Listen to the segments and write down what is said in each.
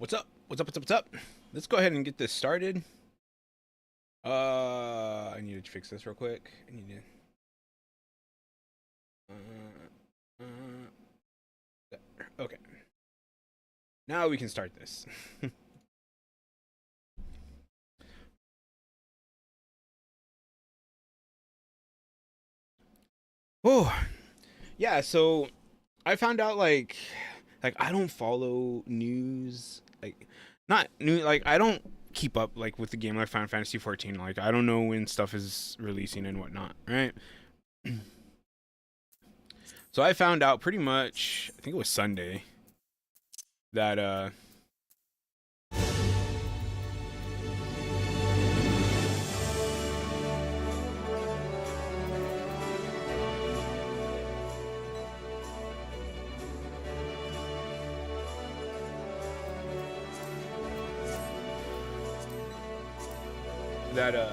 What's up? What's up? What's up? What's up? Let's go ahead and get this started. I need to fix this real quick. I need to. Okay. Now we can start this. Oh, yeah. So I found out like I don't follow news, like not new, like I don't keep up like with the game like Final Fantasy 14. Like I don't know when stuff is releasing and whatnot, right? So I found out pretty much, I think it was Sunday, that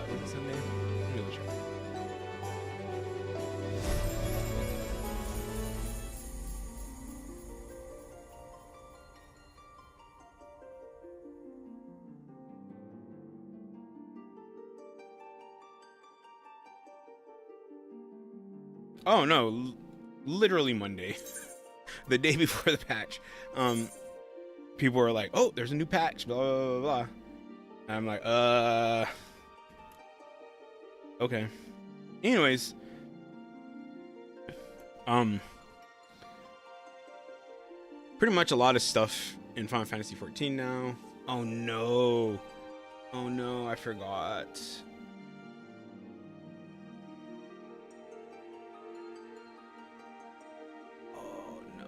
was it Sunday? Let me check. Oh no, literally Monday, the day before the patch. Um, People were like, "Oh, there's a new patch," blah blah blah blah. And I'm like, okay. Anyways, um, pretty much a lot of stuff in Final Fantasy 14 now. Oh no, oh no, I forgot. Oh no.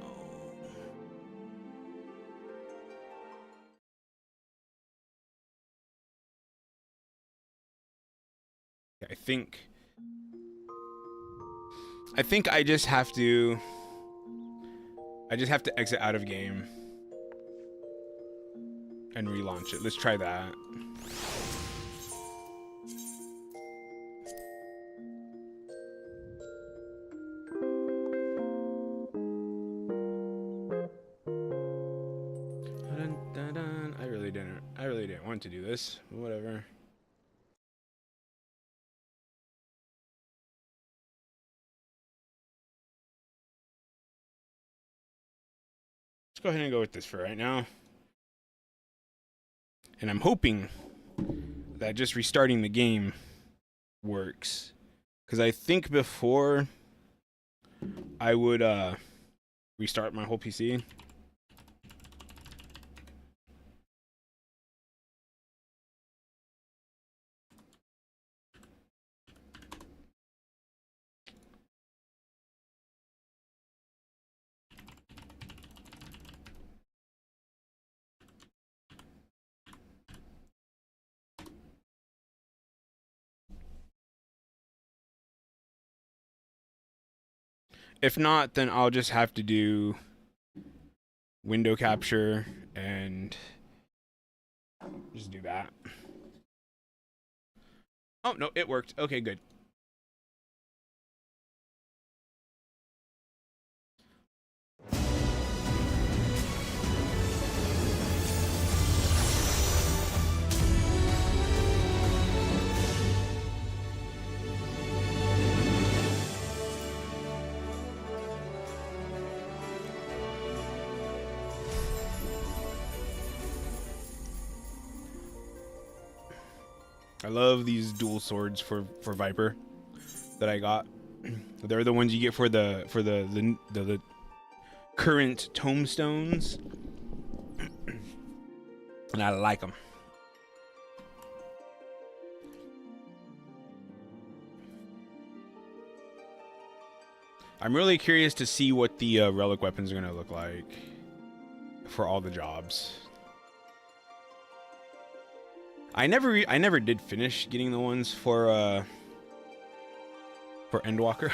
I think I just have to exit out of game and relaunch it. Let's try that. Dun, dun, dun. I really didn't want to do this. Whatever. Let's go ahead and go with this for right now. And I'm hoping that just restarting the game works. Because I think before I would restart my whole PC. If not, then I'll just have to do window capture and just do that. Oh, no, it worked. Okay, good. I love these dual swords for Viper that I got. They're the ones you get for the current tombstones, and I like them. I'm really curious to see what the relic weapons are gonna look like for all the jobs. I never did finish getting the ones for Endwalker.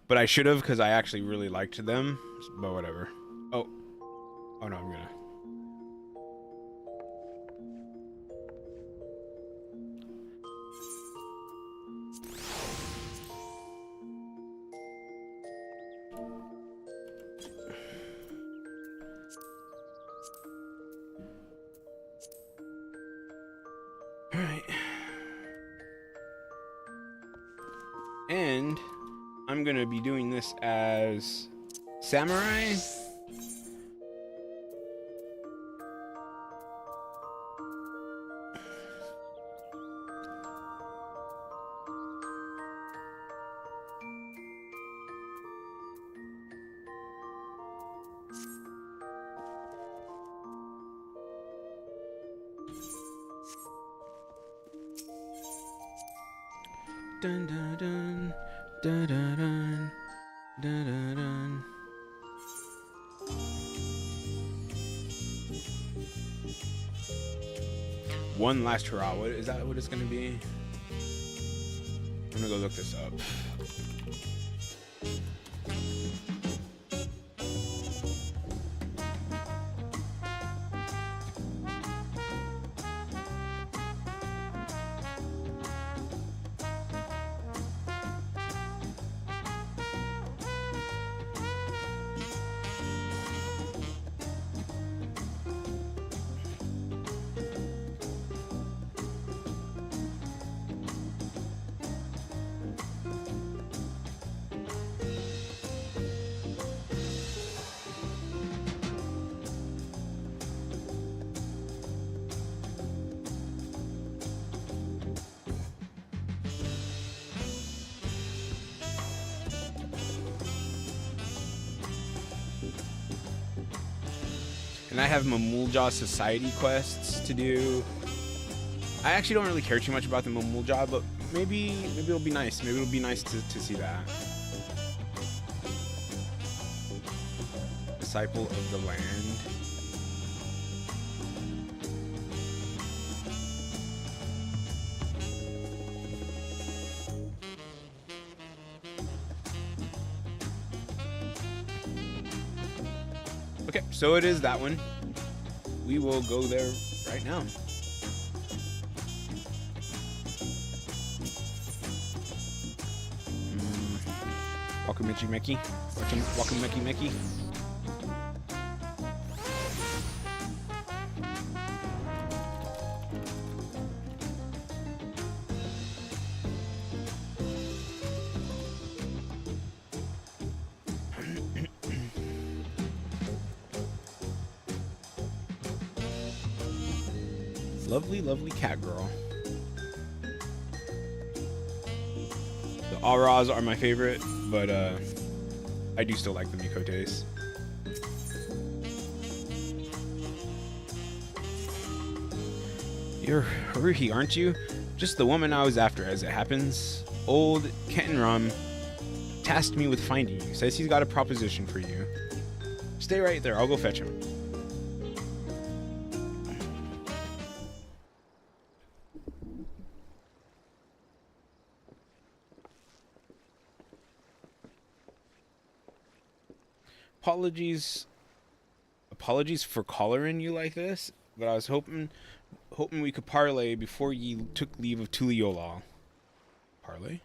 But I should have, because I actually really liked them. But whatever. Oh, oh no, I'm gonna. Alright. And I'm gonna be doing this as samurai. Dun dun dun dun dun dun dun dun dun. One last hurrah. What is that? What it's gonna be? I'm gonna go look this up. And I have Mamulja Society quests to do. I actually don't really care too much about the Mamulja, but maybe it'll be nice. Maybe it'll be nice to see that. Disciple of the Land. Okay, so it is that one. We will go there right now. Welcome, Mickey Mickey. Welcome, Mickey Mickey. Lovely, lovely cat girl. The Auras are my favorite, but I do still like the Mikotes. You're Haruhi, aren't you? Just the woman I was after, as it happens. Old Kenram tasked me with finding you. Says he's got a proposition for you. Stay right there, I'll go fetch him. Apologies for collaring you like this, but I was hoping we could parlay before ye took leave of Tuliolal. Parlay?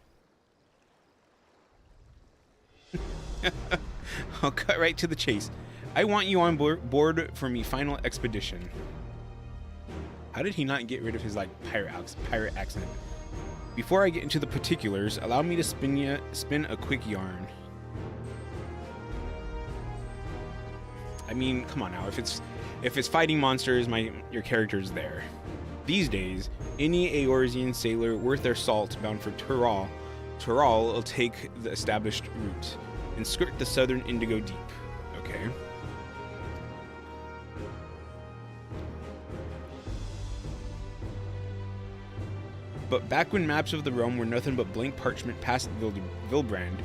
I'll cut right to the chase. I want you on board for me final expedition. How did he not get rid of his pirate accent? Before I get into the particulars, allow me to spin a quick yarn. I mean, come on now. If it's fighting monsters, your character's there. These days, any Eorzean sailor worth their salt bound for Tural will take the established route and skirt the southern Indigo Deep. Okay. But back when maps of the realm were nothing but blank parchment past Vilbrand,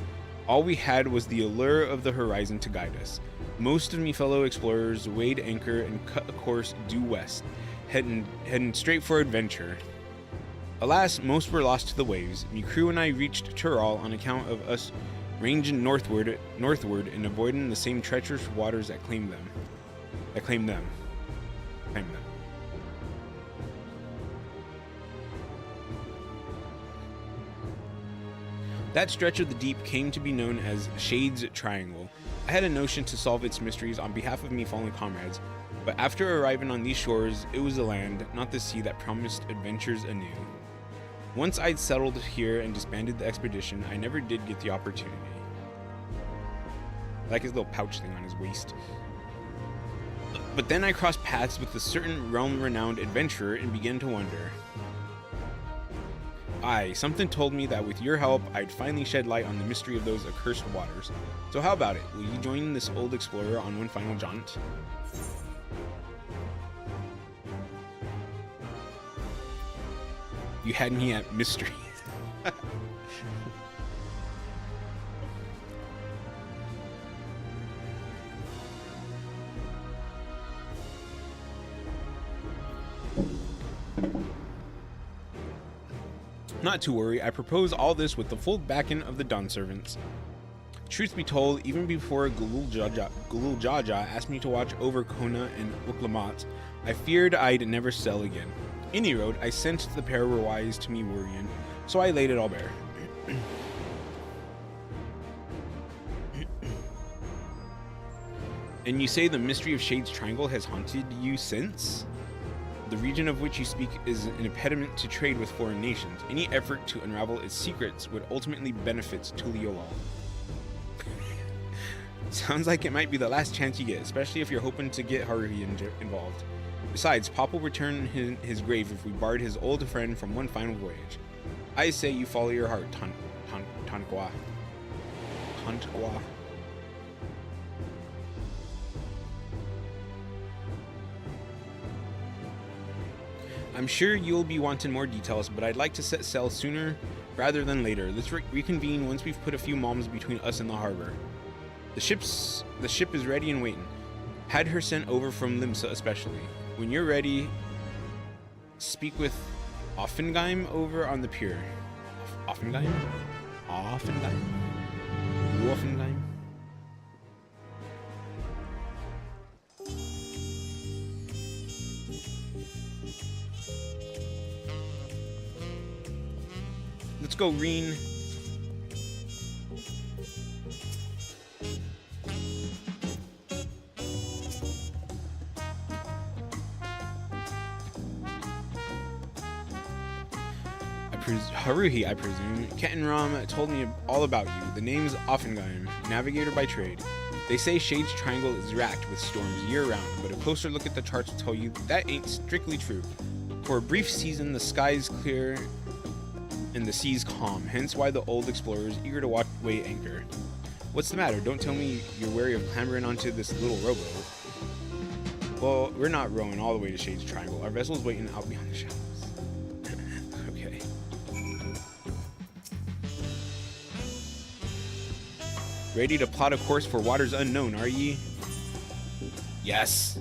all we had was the allure of the horizon to guide us. Most of me fellow explorers weighed anchor and cut a course due west, heading straight for adventure. Alas, most were lost to the waves. Me crew and I reached Tural on account of us ranging northward and avoiding the same treacherous waters that claimed them. That stretch of the deep came to be known as Shade's Triangle. I had a notion to solve its mysteries on behalf of me fallen comrades, but after arriving on these shores, it was the land, not the sea, that promised adventures anew. Once I'd settled here and disbanded the expedition, I never did get the opportunity. I like his little pouch thing on his waist. But then I crossed paths with a certain realm-renowned adventurer and began to wonder. Aye, something told me that with your help, I'd finally shed light on the mystery of those accursed waters. So how about it? Will you join this old explorer on one final jaunt? You had me at mystery. Not to worry, I propose all this with the full backing of the Dawn Servants. Truth be told, even before Gulul Jaja asked me to watch over Kona and Uklamat, I feared I'd never sell again. Any road, I sensed the pair were wise to me worrying, so I laid it all bare. And you say the mystery of Shade's Triangle has haunted you since? The region of which you speak is an impediment to trade with foreign nations. Any effort to unravel its secrets would ultimately benefit Tuliolal. Sounds like it might be the last chance you get, especially if you're hoping to get Haruhi involved. Besides, Pop will return his grave if we barred his old friend from one final voyage. I say you follow your heart, Tanqua. I'm sure you'll be wanting more details, but I'd like to set sail sooner rather than later. Let's reconvene once we've put a few moms between us and the harbor. The ship is ready and waiting. Had her sent over from Limsa especially. When you're ready, speak with Offenheim over on the pier. Offenheim? Let's go, Reen. Haruhi, I presume. Ketenram told me all about you. The name's Offenheim, navigator by trade. They say Shade's Triangle is racked with storms year-round, but a closer look at the charts will tell you that ain't strictly true. For a brief season, the sky's clear and the sea's calm, hence why the old explorer is eager to weigh anchor. What's the matter? Don't tell me you're wary of clambering onto this little rowboat. Well, we're not rowing all the way to Shade's Triangle. Our vessel's waiting out beyond the shallows. Okay. Ready to plot a course for waters unknown, are ye? Yes.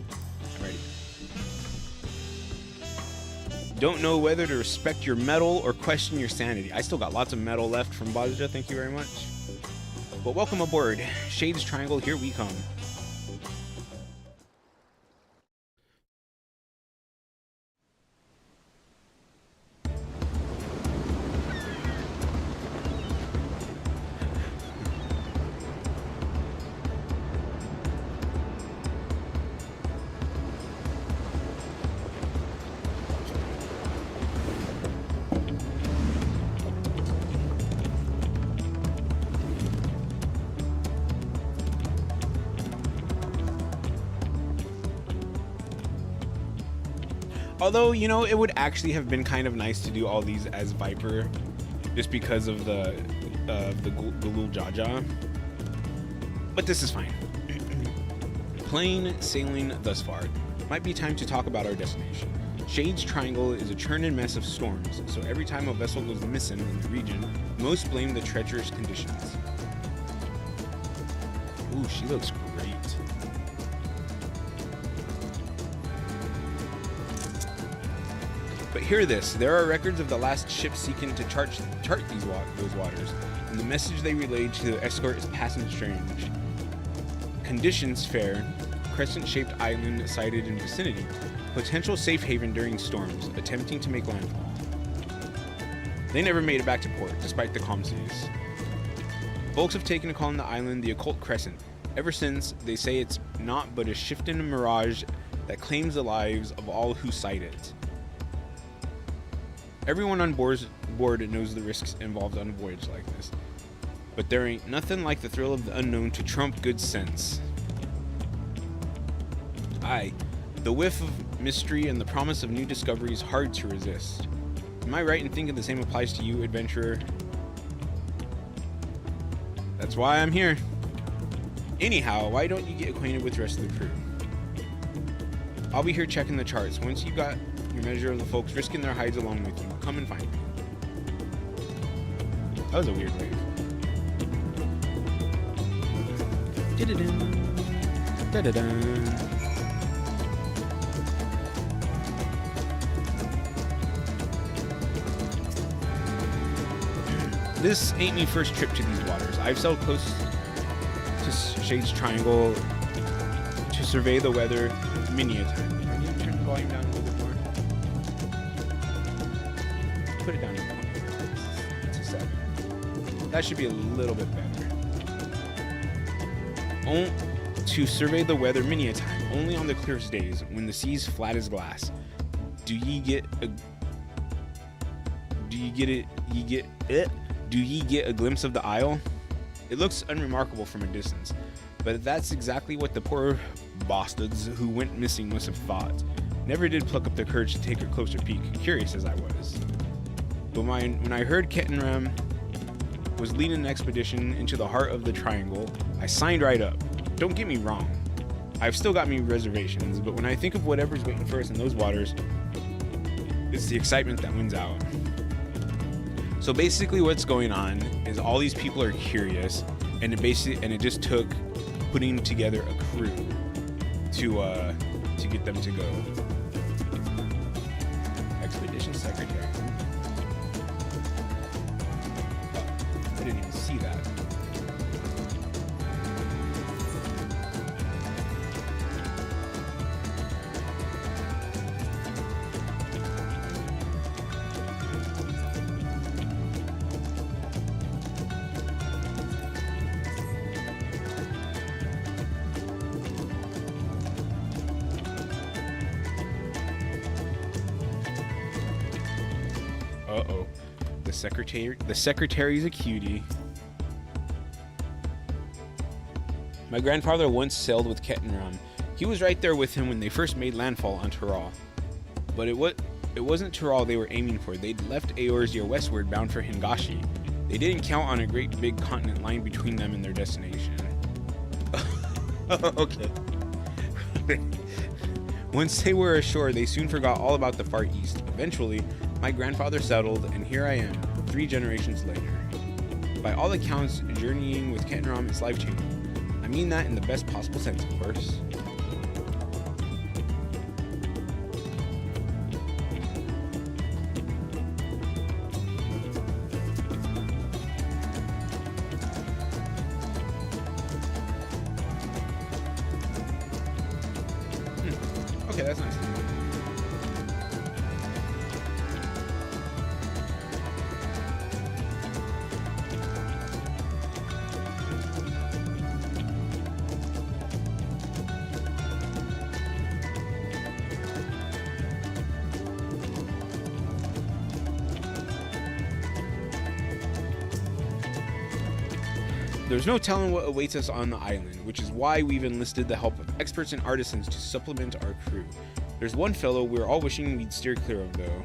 I'm ready. Don't know whether to respect your mettle or question your sanity. I still got lots of metal left from Bajja, thank you very much. But welcome aboard. Shade's Triangle, here we come. Although, you know, it would actually have been kind of nice to do all these as Viper, just because of the Gulul Jaja. But this is fine. Plain sailing thus far. Might be time to talk about our destination. Shade's Triangle is a churning mess of storms, so every time a vessel goes missing in the region, most blame the treacherous conditions. Ooh, she looks great. But hear this, there are records of the last ship seeking to chart those waters, and the message they relayed to the escort is passing strange. Conditions fair, crescent-shaped island sighted in vicinity, potential safe haven during storms, attempting to make landfall. They never made it back to port, despite the calm seas. Folks have taken a call on the island the Occult Crescent. Ever since, they say it's not but a shift in a mirage that claims the lives of all who sight it. Everyone on board knows the risks involved on a voyage like this, but there ain't nothing like the thrill of the unknown to trump good sense. Aye, the whiff of mystery and the promise of new discovery is hard to resist. Am I right in thinking the same applies to you, adventurer? That's why I'm here. Anyhow, why don't you get acquainted with the rest of the crew? I'll be here checking the charts. Once you got your measure of the folks risking their hides along with you, come and find me. That was a weird wave. Da-da-dun. Da-da-dun. This ain't me first trip to these waters. I've sailed close to Shade's Triangle to survey the weather many a time. I need to turn the volume down a little bit more. Put it down to 20. It's a 7. That should be a little bit better. To survey the weather many a time, only on the clearest days, when the sea's flat as glass, do ye get a glimpse of the isle? It looks unremarkable from a distance, but that's exactly what the poor bastards who went missing must have thought. Never did pluck up the courage to take a closer peek, curious as I was. But when I heard Kettenram was leading an expedition into the heart of the Triangle, I signed right up. Don't get me wrong, I've still got me reservations, but when I think of whatever's waiting for us in those waters, it's the excitement that wins out. So basically what's going on is all these people are curious, and it just took putting together a crew to get them to go. Expedition Secretary. Oh, I didn't even see that. Uh-oh. The secretary's a cutie. My grandfather once sailed with Kettenram. He was right there with him when they first made landfall on Tural. But it wasn't Tural they were aiming for. They'd left Eorzea westward bound for Hingashi. They didn't count on a great big continent lying between them and their destination. Okay. Once they were ashore, they soon forgot all about the Far East. Eventually, my grandfather settled, and here I am, 3 generations later. By all accounts, journeying with Kettenram is life-changing. I mean that in the best possible sense, of course. Okay, that's nice. There's no telling what awaits us on the island, which is why we've enlisted the help of experts and artisans to supplement our crew. There's one fellow we're all wishing we'd steer clear of, though.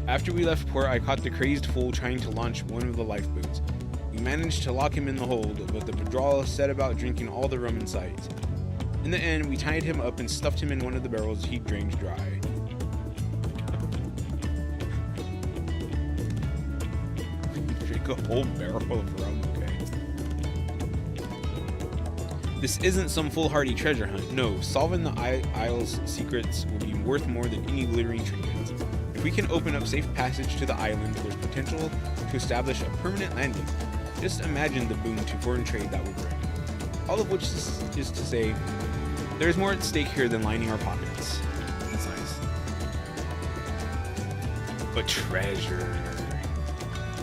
After we left port, I caught the crazed fool trying to launch one of the lifeboats. We managed to lock him in the hold, but the Badral set about drinking all the rum in sight. In the end, we tied him up and stuffed him in one of the barrels he drained dry. Drink a whole barrel of rum, okay. This isn't some foolhardy treasure hunt. No, solving the Isle's secrets will be worth more than any glittering trinkets. If we can open up safe passage to the island, there's potential to establish a permanent landing. Just imagine the boon to foreign trade that would bring. All of which is to say, there's more at stake here than lining our pockets. That's nice. But treasure.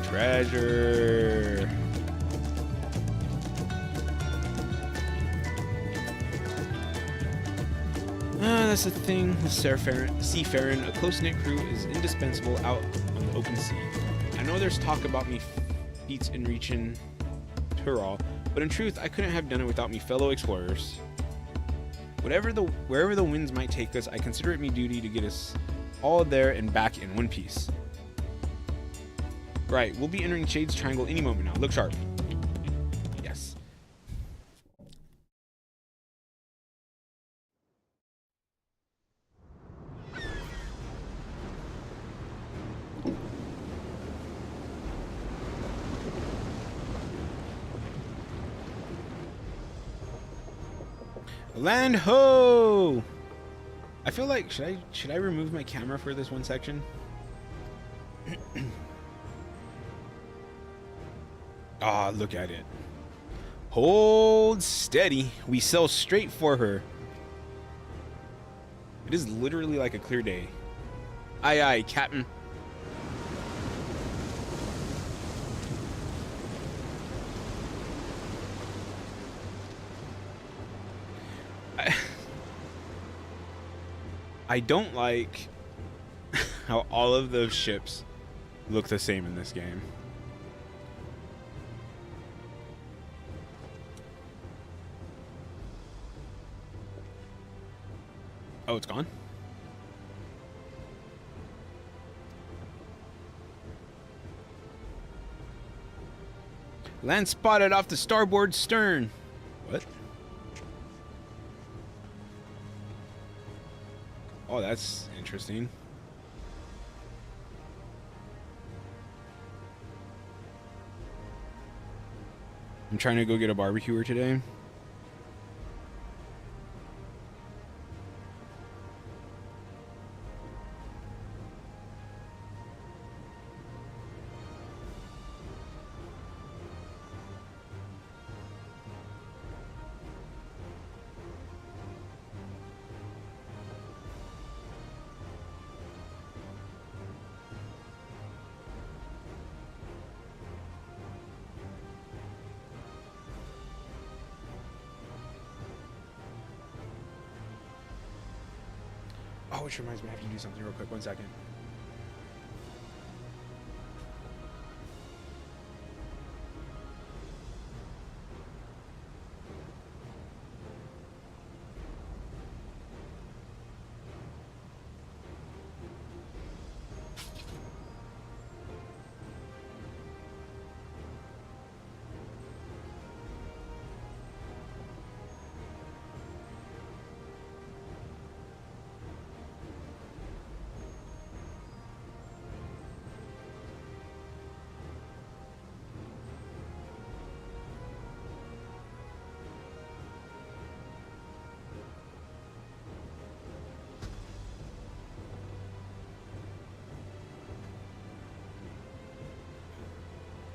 Treasure. That's the thing with seafaring. A close-knit crew is indispensable out on the open sea. I know there's talk about me feats in reaching Tural, but in truth, I couldn't have done it without me fellow explorers. Wherever the winds might take us, I consider it me duty to get us all there and back in one piece. Right, we'll be entering Shade's Triangle any moment now. Look sharp. Yes. Land ho! I feel like should I remove my camera for this one section? Ah, look at it. Hold steady. We sail straight for her. It is literally like a clear day. Aye aye, Captain. I don't like how all of those ships look the same in this game. Oh, it's gone? Land spotted off the starboard stern. What? Oh, that's interesting. I'm trying to go get a barbecuer today. Oh, which reminds me, I have to do something real quick. 1 second.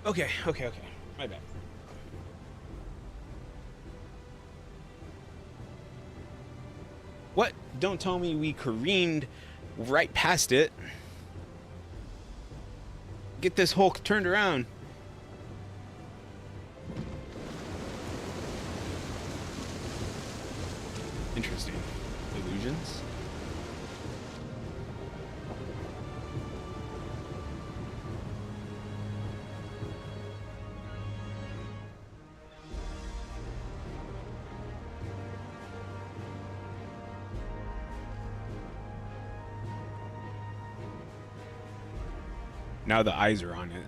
Okay. My bad. What? Don't tell me we careened right past it. Get this Hulk turned around. Interesting. Illusions? Now the eyes are on it.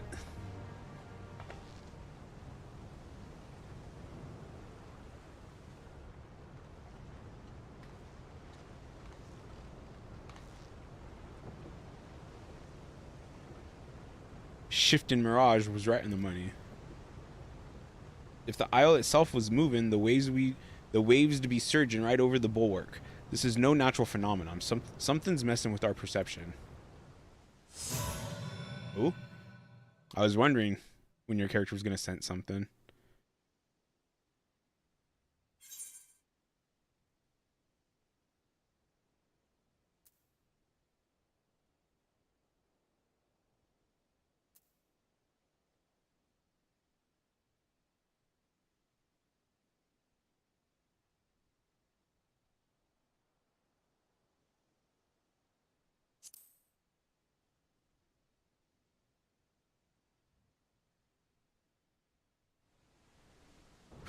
Shift in Mirage was right in the money. If the isle itself was moving, the waves to be surging right over the bulwark. This is no natural phenomenon. Something's messing with our perception. Oh, I was wondering when your character was gonna sense something.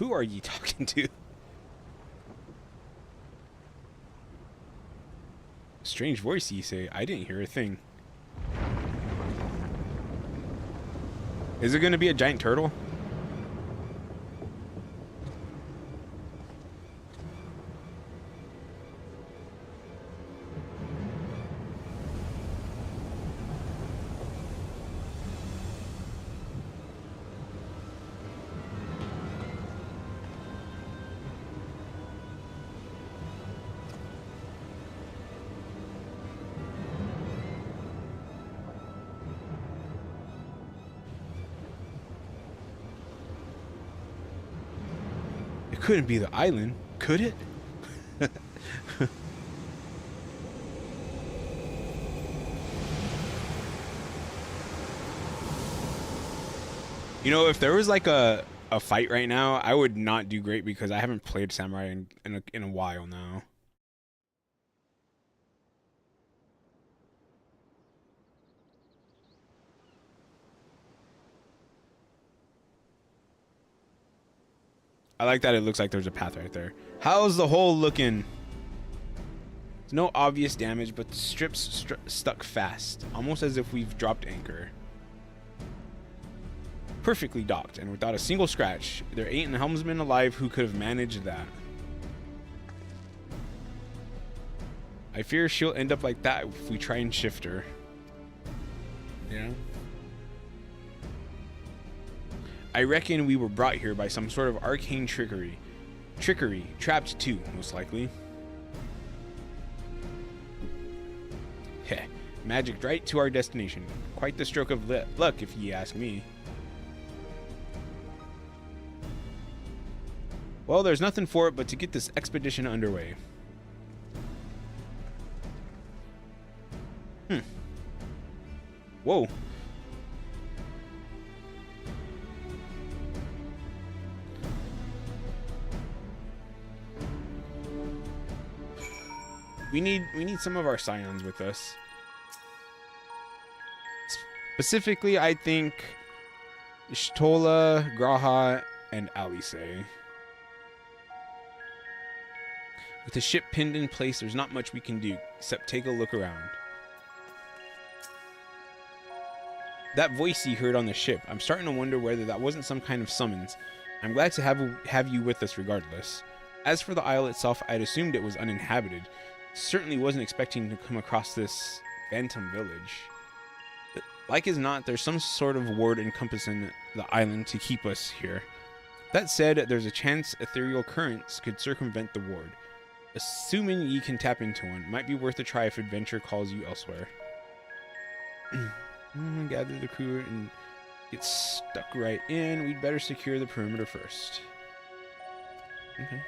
Who are ye talking to? Strange voice, ye say. I didn't hear a thing. Is it going to be a giant turtle? Couldn't be the island, could it? You know, if there was like a fight right now, I would not do great because I haven't played Samurai in a while now. I like that it looks like there's a path right there. How's the hole looking? There's no obvious damage, but the strips stuck fast, almost as if we've dropped anchor. Perfectly docked and without a single scratch. There ain't a helmsman alive who could have managed that. I fear she'll end up like that if we try and shift her. Yeah. I reckon we were brought here by some sort of arcane trickery. Trapped too, most likely. Heh, magicked right to our destination. Quite the stroke of luck, if ye ask me. Well, there's nothing for it but to get this expedition underway. Whoa. We need some of our scions with us. Specifically, I think Shtola, Graha, and Alice. With the ship pinned in place, there's not much we can do except take a look around. That voice you heard on the ship, I'm starting to wonder whether that wasn't some kind of summons. I'm glad to have you with us regardless. As for the isle itself, I'd assumed it was uninhabited. Certainly wasn't expecting to come across this phantom village. But like as not, there's some sort of ward encompassing the island to keep us here. That said, there's a chance ethereal currents could circumvent the ward. Assuming ye can tap into one, might be worth a try if adventure calls you elsewhere. Gather the crew and get stuck right in. We'd better secure the perimeter first. Okay.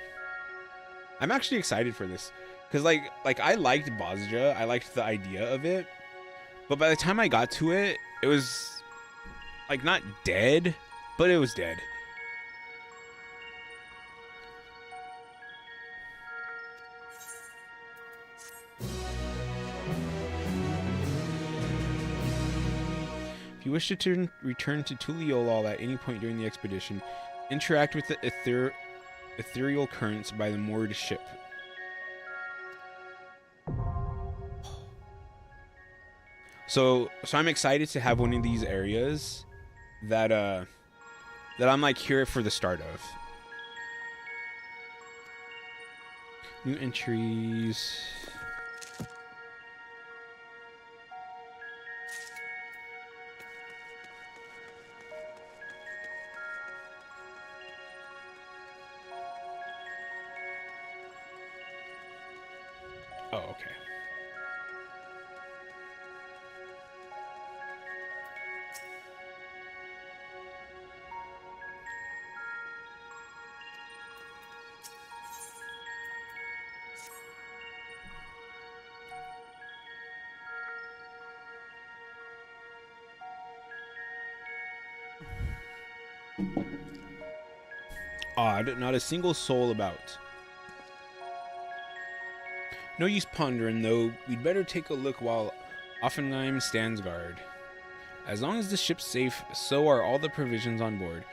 I'm actually excited for this. Because, like I liked Bozja. I liked the idea of it. But by the time I got to it, it was, like, not dead, but it was dead. If you wish to return to Tuliolol at any point during the expedition, interact with the ethereal currents by the moored ship. So I'm excited to have one of these areas that I'm like here for the start of. New entries. Oh, okay. Odd, not a single soul about. No use pondering, though. We'd better take a look while Offenheim stands guard. As long as the ship's safe, so are all the provisions on board.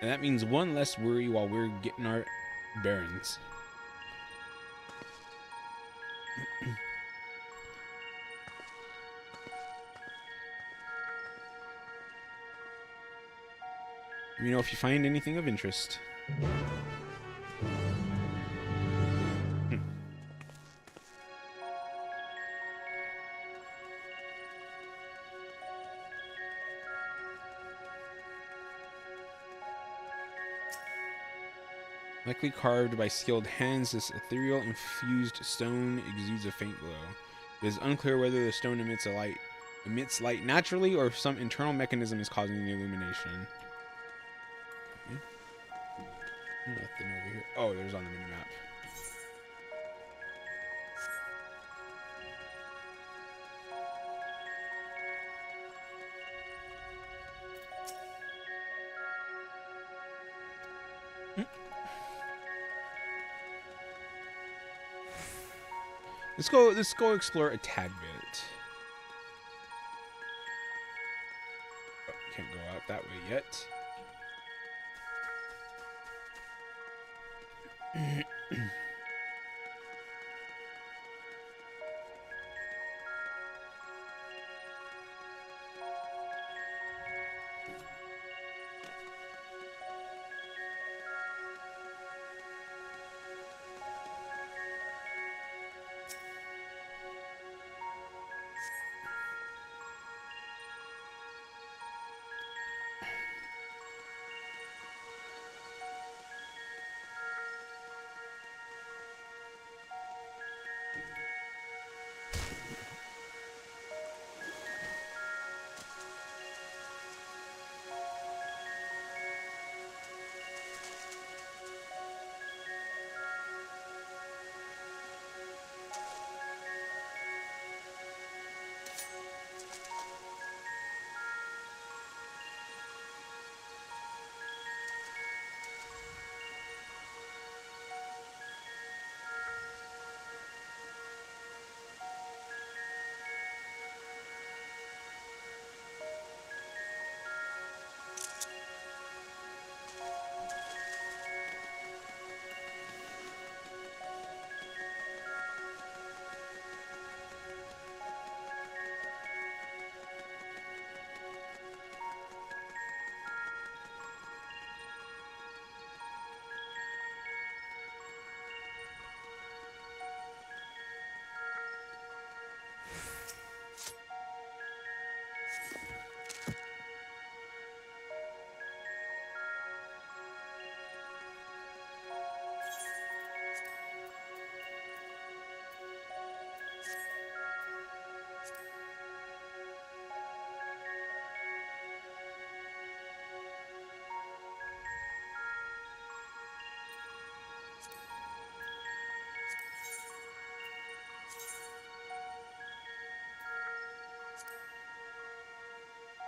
And that means one less worry while we're getting our bearings. Let me know if you find anything of interest. Likely carved by skilled hands, this ethereal infused stone exudes a faint glow. It is unclear whether the stone emits light naturally or if some internal mechanism is causing the illumination. Okay. Nothing over here. Oh, there's on the mini map. Let's go explore a tad bit. Oh, can't go out that way yet.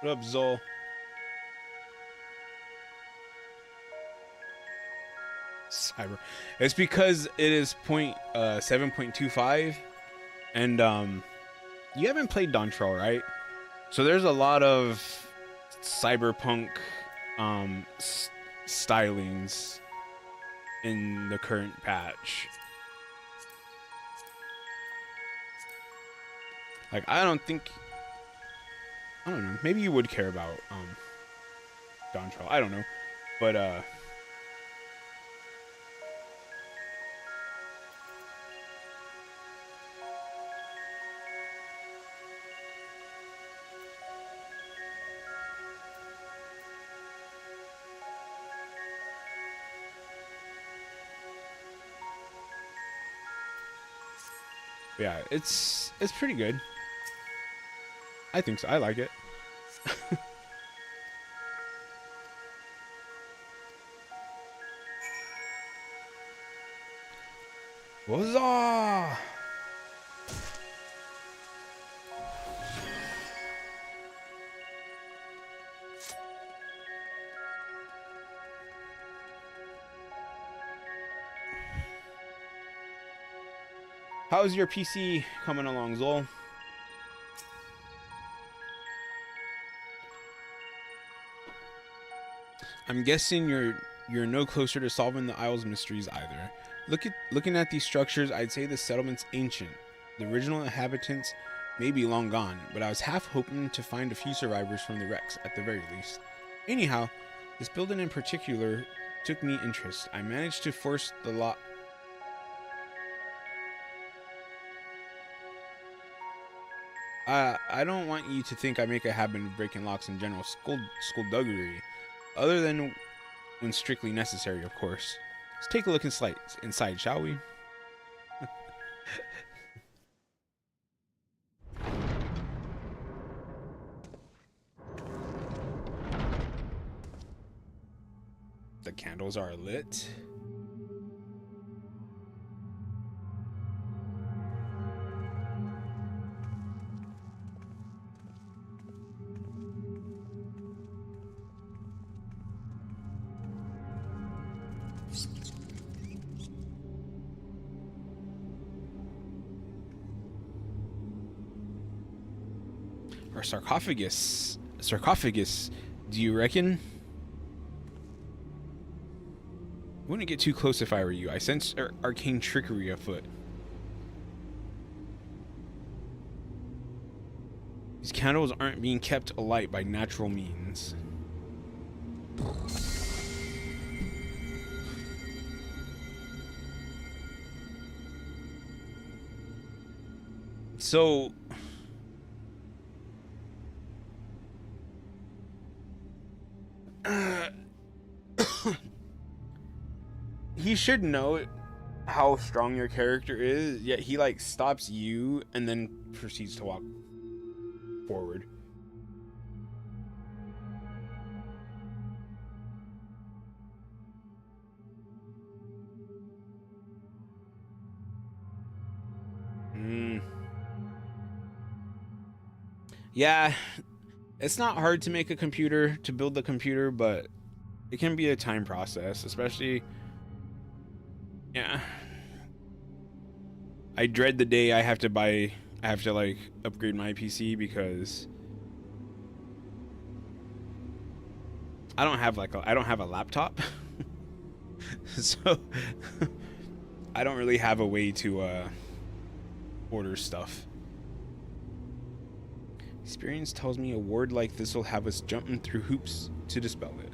What up, Zol? Cyber. It's because it is 7.25, and you haven't played Dawntrail, right? So there's a lot of cyberpunk stylings in the current patch. Like, I don't know. Maybe you would care about Dawntrail. I don't know, but yeah, it's pretty good. I think so. I like it. Huzzah! How's your PC coming along, Zol? I'm guessing you're no closer to solving the Isle's mysteries either. Looking at these structures, I'd say the settlement's ancient. The original inhabitants may be long gone, but I was half hoping to find a few survivors from the wrecks at the very least. Anyhow, this building in particular took me interest. I managed to force the lock. I don't want you to think I make a habit of breaking locks in general skullduggery, other than when strictly necessary, of course. Let's take a look inside, shall we? The candles are lit. Or sarcophagus. Sarcophagus, do you reckon? Wouldn't get too close if I were you. I sense arcane trickery afoot. These candles aren't being kept alight by natural means. So he should know how strong your character is, yet he like stops you and then proceeds to walk forward. Yeah, it's not hard to make a computer, to build the computer, but it can be a time process, especially. Yeah. I dread the day I have to like upgrade my PC because I don't have a laptop. So I don't really have a way to order stuff. Experience tells me a ward like this will have us jumping through hoops to dispel it.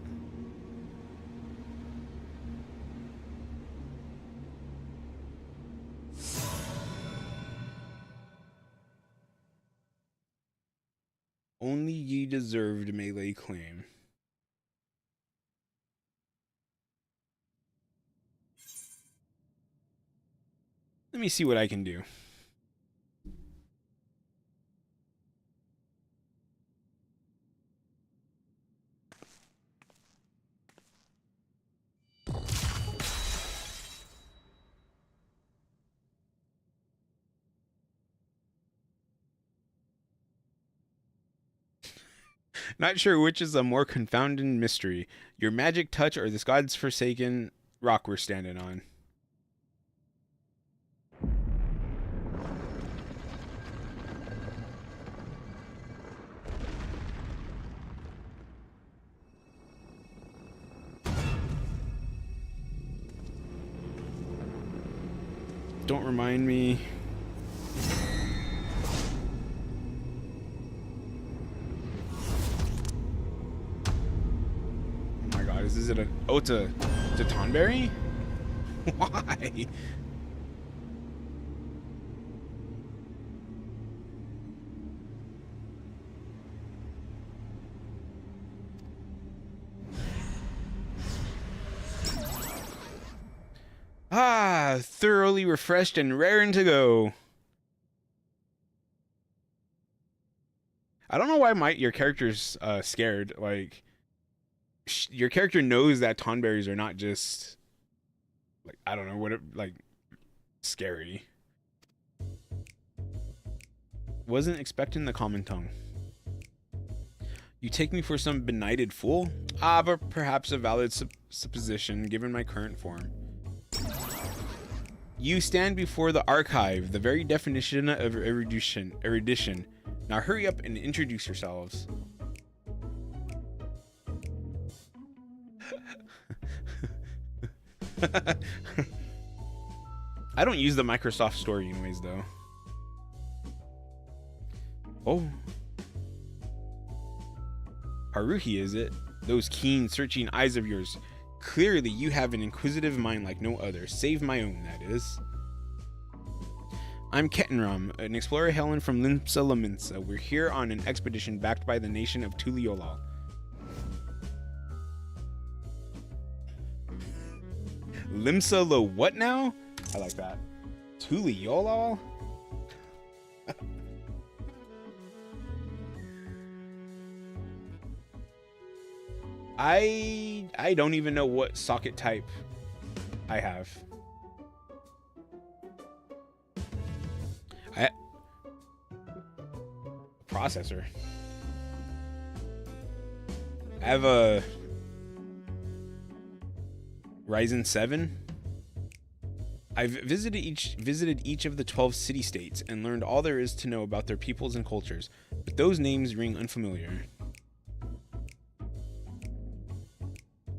Only ye deserved may lay claim. Let me see what I can do. Not sure which is a more confounding mystery, your magic touch or this god's forsaken rock we're standing on. Don't remind me. Oh my god, is it a... Oh, it's a Tonberry? Why? Ah, thoroughly refreshed and raring to go. I don't know why your character's scared. Like, your character knows that tonberries are not just like, I don't know what it, like, scary. Wasn't expecting the common tongue. You take me for some benighted fool? Ah, but perhaps a valid supposition given my current form. You stand before the archive, the very definition of erudition. Now hurry up and introduce yourselves. I don't use the Microsoft Store anyways, though. Oh. Haruhi, is it? Those keen, searching eyes of yours. Clearly, you have an inquisitive mind like no other. Save my own, that is. I'm Ketenram, an explorer hailing from Limsa Laminsa. We're here on an expedition backed by the nation of Tuliolal. Limsa Lo what now? I like that. Tuliolal? I don't even know what socket type I have. Processor. I have a Ryzen 7. I've visited each of the 12 city-states and learned all there is to know about their peoples and cultures, but those names ring unfamiliar.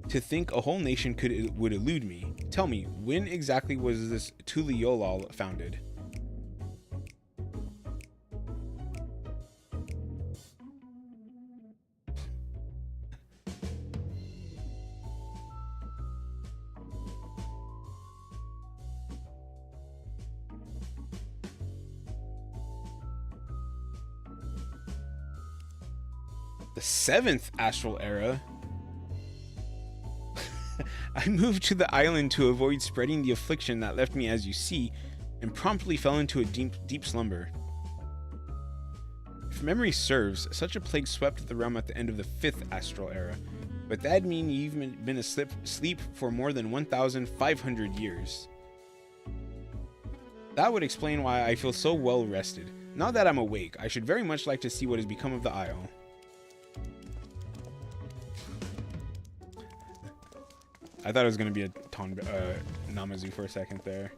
To think a whole nation would elude me. Tell me, when exactly was this Tuliolal founded? The 7th astral era? I moved to the island to avoid spreading the affliction that left me as you see, and promptly fell into a deep slumber. If memory serves, such a plague swept the realm at the end of the 5th astral era, but that'd mean you've been asleep for more than 1,500 years. That would explain why I feel so well rested. Now that I'm awake, I should very much like to see what has become of the isle. I thought it was going to be a Namazu for a second there.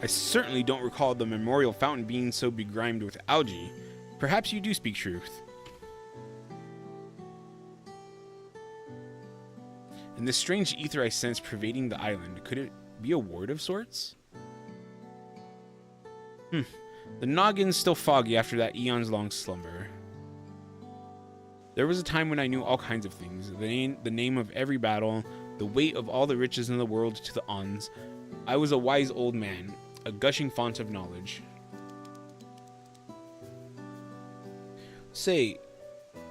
I certainly don't recall the memorial fountain being so begrimed with algae. Perhaps you do speak truth. And this strange ether I sense pervading the island, could it be a ward of sorts? The noggin's still foggy after that eons-long slumber. There was a time when I knew all kinds of things. The name of every battle, the weight of all the riches in the world to the ons. I was a wise old man, a gushing font of knowledge. Say,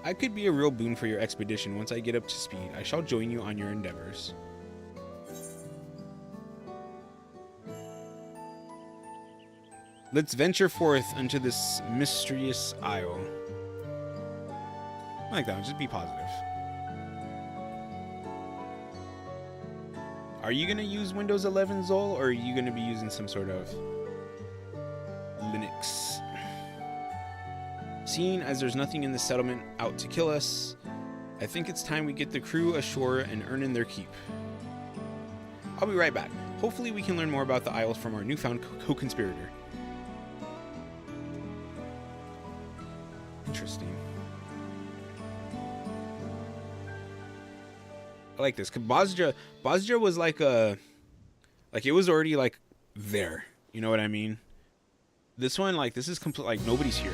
I could be a real boon for your expedition once I get up to speed. I shall join you on your endeavors. Let's venture forth unto this mysterious isle. I like that one, just be positive. Are you going to use Windows 11, Zol, or are you going to be using some sort of Linux? Seeing as there's nothing in the settlement out to kill us, I think it's time we get the crew ashore and earn in their keep. I'll be right back. Hopefully we can learn more about the Isles from our newfound co-conspirator. Interesting. I like this. 'Cause Bosja was like it was already like there. You know what I mean? This one, like, this is complete, like, nobody's here.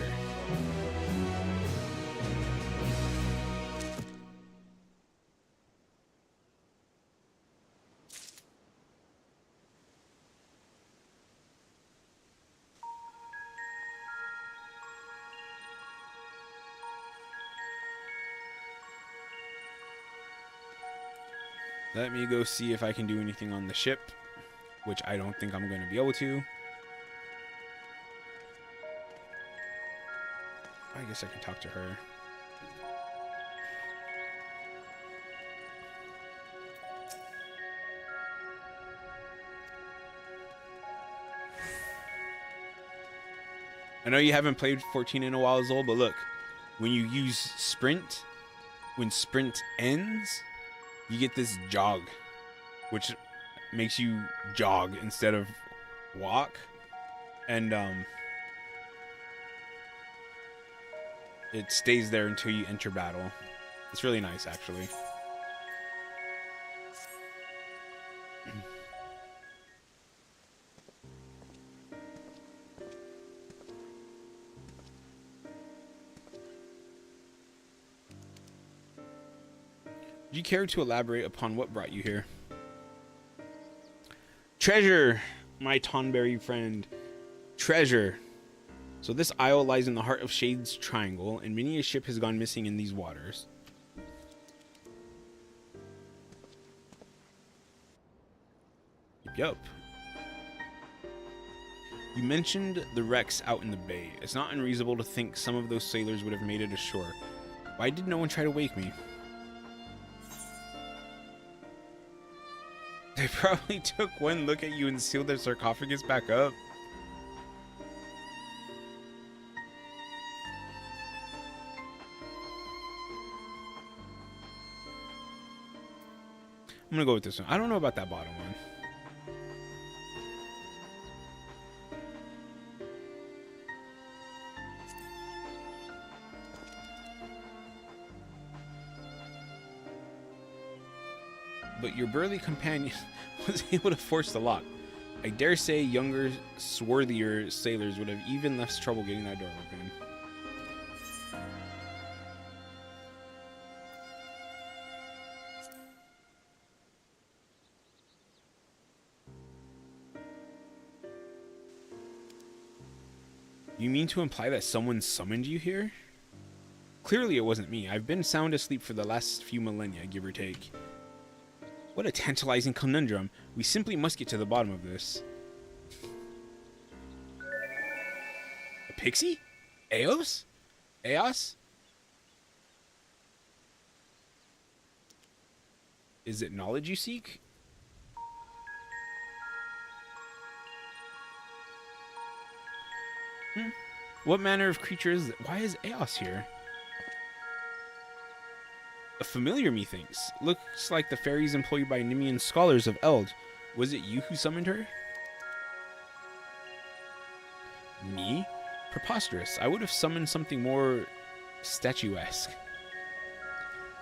Let me go see if I can do anything on the ship, which I don't think I'm going to be able to. I guess I can talk to her. I know you haven't played 14 in a while, Zol, but look, when you use sprint, when sprint ends, you get this jog, which makes you jog instead of walk, and it stays there until you enter battle. It's really nice, actually. Do you care to elaborate upon what brought you here? Treasure, my Tonberry friend. Treasure. So this isle lies in the heart of Shade's Triangle, and many a ship has gone missing in these waters. Yup. You mentioned the wrecks out in the bay. It's not unreasonable to think some of those sailors would have made it ashore. Why did no one try to wake me? They probably took one look at you and sealed their sarcophagus back up. I'm gonna go with this one. I don't know about that bottom one. But your burly companion was able to force the lock. I dare say younger, swarthier sailors would have even less trouble getting that door open. You mean to imply that someone summoned you here? Clearly it wasn't me. I've been sound asleep for the last few millennia, give or take. What a tantalizing conundrum. We simply must get to the bottom of this. A pixie? Eos? Eos? Is it knowledge you seek? What manner of creature is it? Why is Eos here? A familiar, methinks. Looks like the fairies employed by Nemean scholars of Eld. Was it you who summoned her? Me? Preposterous. I would have summoned something more statuesque.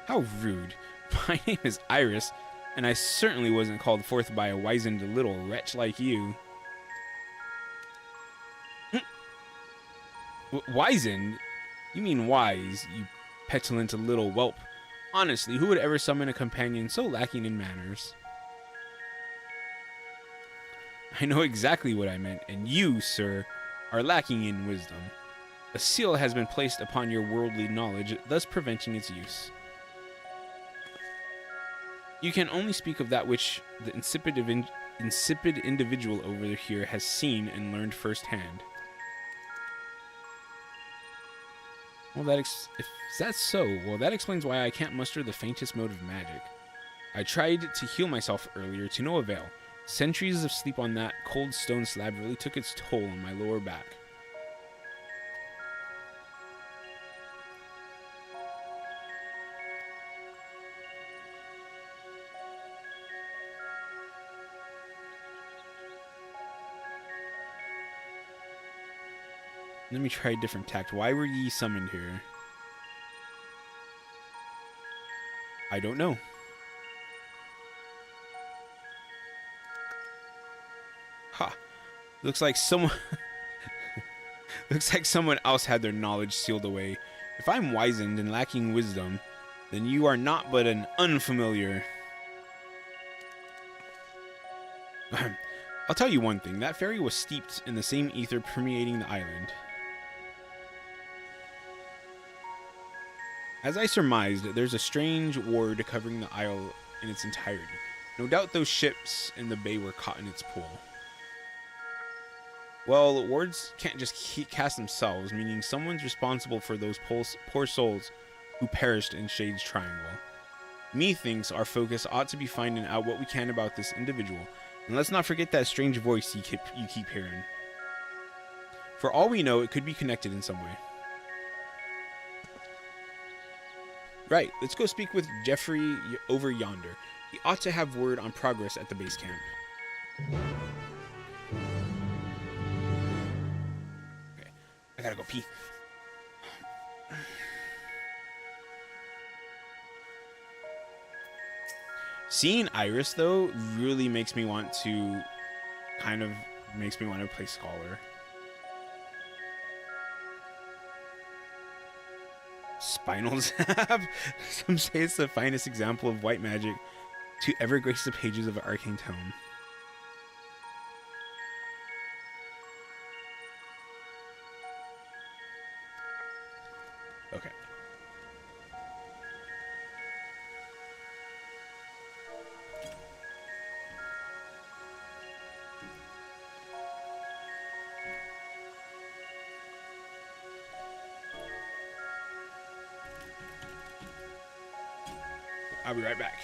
How rude. My name is Iris, and I certainly wasn't called forth by a wizened little wretch like you. Wizened? You mean wise, you petulant little whelp. Honestly, who would ever summon a companion so lacking in manners? I know exactly what I meant, and you, sir, are lacking in wisdom. A seal has been placed upon your worldly knowledge, thus preventing its use. You can only speak of that which the insipid individual over here has seen and learned firsthand. Well, if that's so, well, that explains why I can't muster the faintest mode of magic. I tried to heal myself earlier to no avail. Centuries of sleep on that cold stone slab really took its toll on my lower back. Let me try a different tact. Why were ye summoned here? I don't know. Ha. Looks like someone looks like someone else had their knowledge sealed away. If I'm wizened and lacking wisdom, then you are not but an unfamiliar. I'll tell you one thing. That fairy was steeped in the same ether permeating the island. As I surmised, there's a strange ward covering the isle in its entirety. No doubt those ships in the bay were caught in its pool. Well, wards can't just cast themselves, meaning someone's responsible for those poor souls who perished in Shade's Triangle. Methinks our focus ought to be finding out what we can about this individual, and let's not forget that strange voice you keep hearing. For all we know, it could be connected in some way. Right, let's go speak with Jeffrey over yonder. He ought to have word on progress at the base camp. Okay, I gotta go pee. Seeing Iris, though, really makes me want to play Scholar. Spinal Zap? Some say it's the finest example of white magic to ever grace the pages of an arcane tome. Okay. I'll be right back.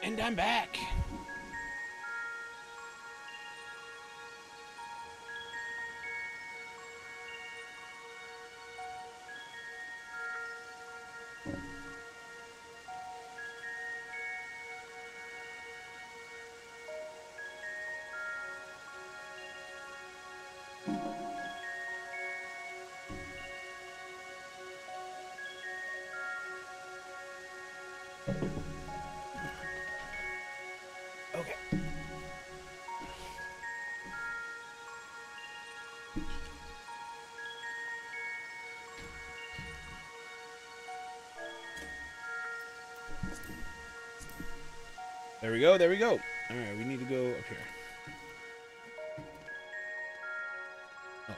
And I'm back. Okay. There we go. There we go. All right, we need to go up here. Oh.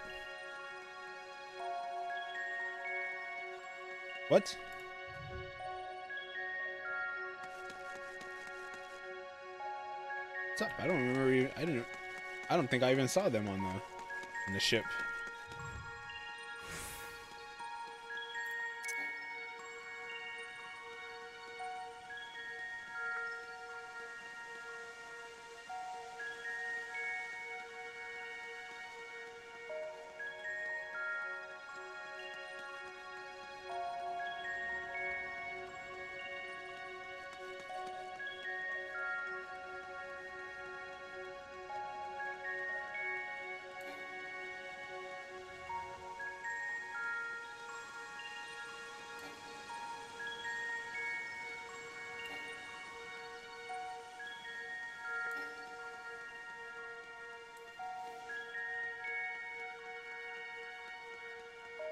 What? What's up? I don't remember. I don't think I even saw them on the ship.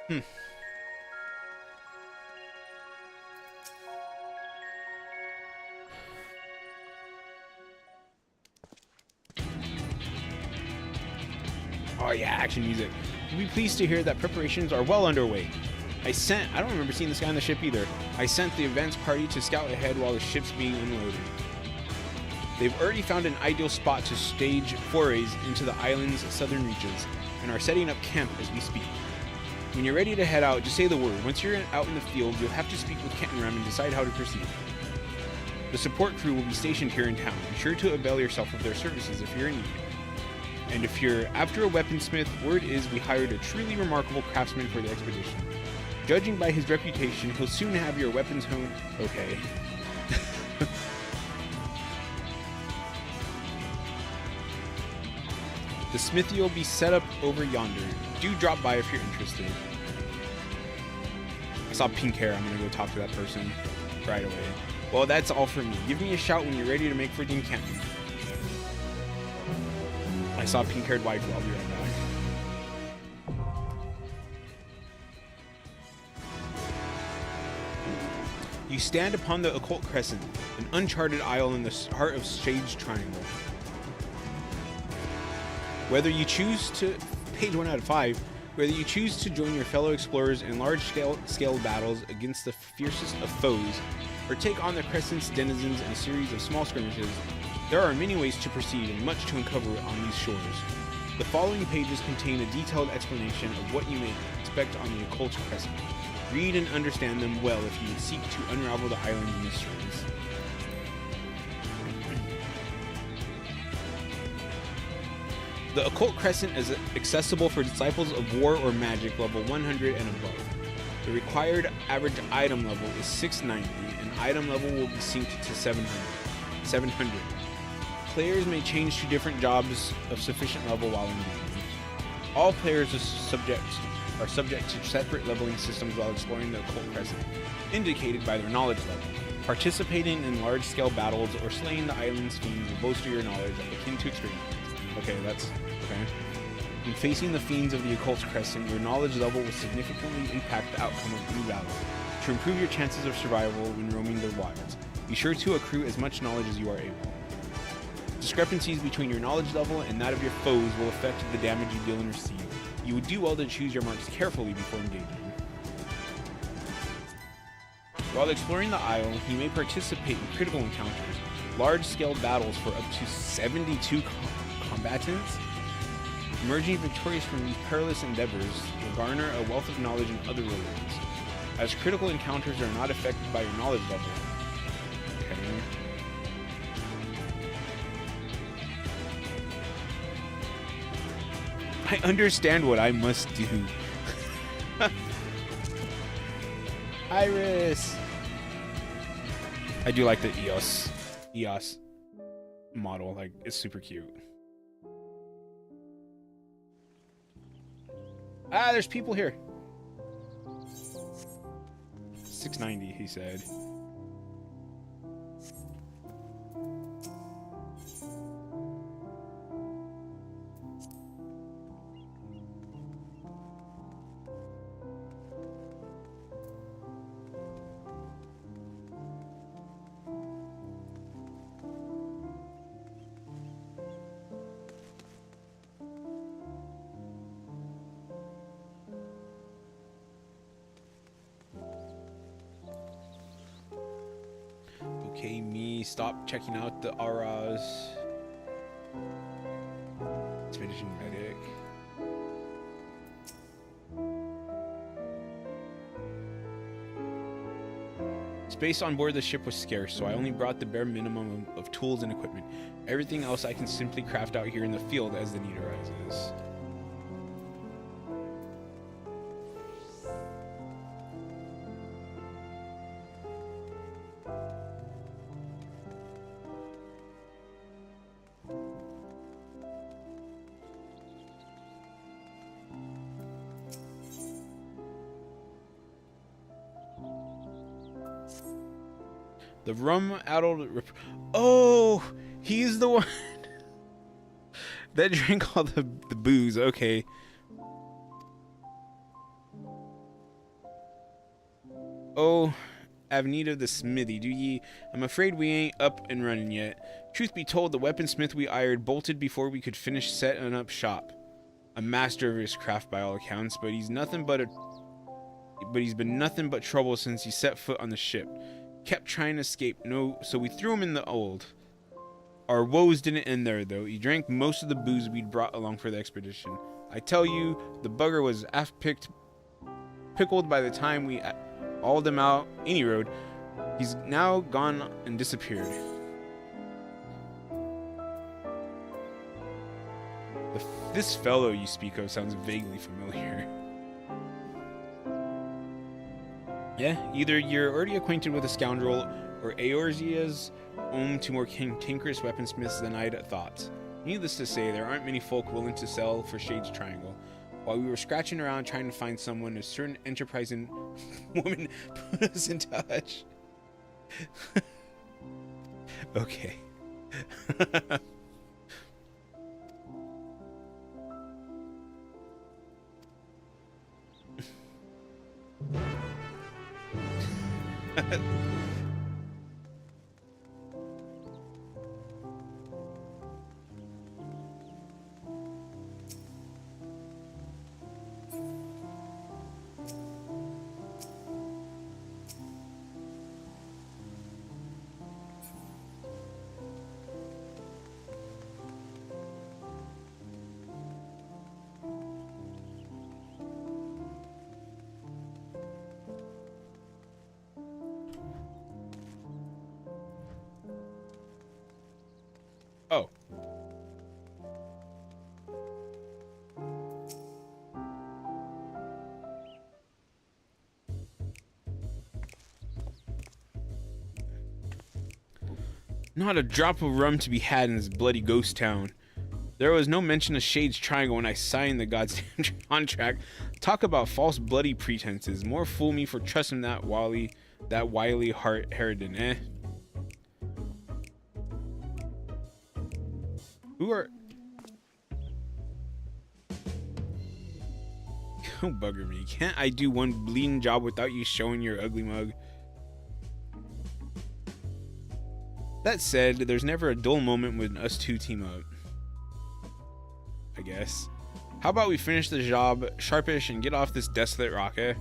Hmm. Oh yeah, action music. You'll be pleased to hear that preparations are well underway. I don't remember seeing this guy on the ship either. I sent the advance party to scout ahead while the ship's being unloaded. They've already found an ideal spot to stage forays into the island's southern reaches, and are setting up camp as we speak. When you're ready to head out, just say the word. Once you're out in the field, you'll have to speak with Kent and Ram and decide how to proceed. The support crew will be stationed here in town. Be sure to avail yourself of their services if you're in need. And if you're after a weaponsmith, word is we hired a truly remarkable craftsman for the expedition. Judging by his reputation, he'll soon have your weapons honed. Okay. The smithy will be set up over yonder. Do drop by if you're interested. I saw pink hair. I'm gonna go talk to that person right away. Well, that's all for me. Give me a shout when you're ready to make for the encampment. I saw pink-haired waifu. I'll be right back. You stand upon the occult crescent, an uncharted isle in the heart of Sage Triangle. Whether you choose to, page 1 out of 5, whether you choose to join your fellow explorers in large-scale battles against the fiercest of foes, or take on the Crescent's denizens in a series of small skirmishes, there are many ways to proceed and much to uncover on these shores. The following pages contain a detailed explanation of what you may expect on the occult Crescent. Read and understand them well if you seek to unravel the island's mysteries. The Occult Crescent is accessible for disciples of war or magic level 100 and above. The required average item level is 690, and item level will be synced to 700. Players may change to different jobs of sufficient level while engaging. All players are subject to separate leveling systems while exploring the Occult Crescent, indicated by their knowledge level. Participating in large-scale battles or slaying the island's fiends will bolster your knowledge akin to experience. Okay, that's okay. In facing the fiends of the Occult Crescent, your knowledge level will significantly impact the outcome of any battle. To improve your chances of survival when roaming the wilds, be sure to accrue as much knowledge as you are able. Discrepancies between your knowledge level and that of your foes will affect the damage you deal and receive. You would do well to choose your marks carefully before engaging. While exploring the isle, you may participate in critical encounters, large-scale battles for up to 72 combatants. Emerging victorious from these perilous endeavors will garner a wealth of knowledge in other rewards, as critical encounters are not affected by your knowledge level. Okay. I understand what I must do. Iris! I do like the EOS model, like, it's super cute. Ah, there's people here. 690, he said. Okay, me. Stop checking out the auras. Expedition medic. Space on board the ship was scarce, so I only brought the bare minimum of tools and equipment. Everything else I can simply craft out here in the field as the need arises. The rum-addled... Oh! He's the one that drank all the booze. Okay. Oh, I've need of the smithy, do ye? I'm afraid we ain't up and running yet. Truth be told, the weaponsmith we hired bolted before we could finish setting up shop. A master of his craft by all accounts, but he's been nothing but trouble since he set foot on the ship. Kept trying to escape, so we threw him in the old. Our woes didn't end there, though. He drank most of the booze we'd brought along for the expedition. I tell you, the bugger was pickled by the time we hauled him out any road. He's now gone and disappeared. This fellow you speak of sounds vaguely familiar. Yeah, either you're already acquainted with a scoundrel, or Eorzea's home to more cantankerous weaponsmiths than I'd thought. Needless to say, there aren't many folk willing to sell for Shade's Triangle. While we were scratching around trying to find someone, a certain enterprising woman put us in touch. Okay. Oh. Not a drop of rum to be had in this bloody ghost town. There was no mention of Shade's Triangle when I signed the goddamn contract. Talk about false bloody pretenses. More fool me for trusting that wily Harridan, eh? Who are... Don't bugger me. Can't I do one bleeding job without you showing your ugly mug? That said, there's never a dull moment when us two team up. I guess. How about we finish the job sharpish and get off this desolate rock, eh?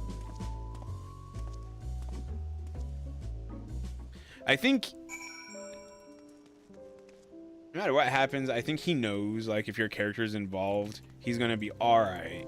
I think... no matter what happens, I think he knows, like, if your character's involved, he's gonna be alright.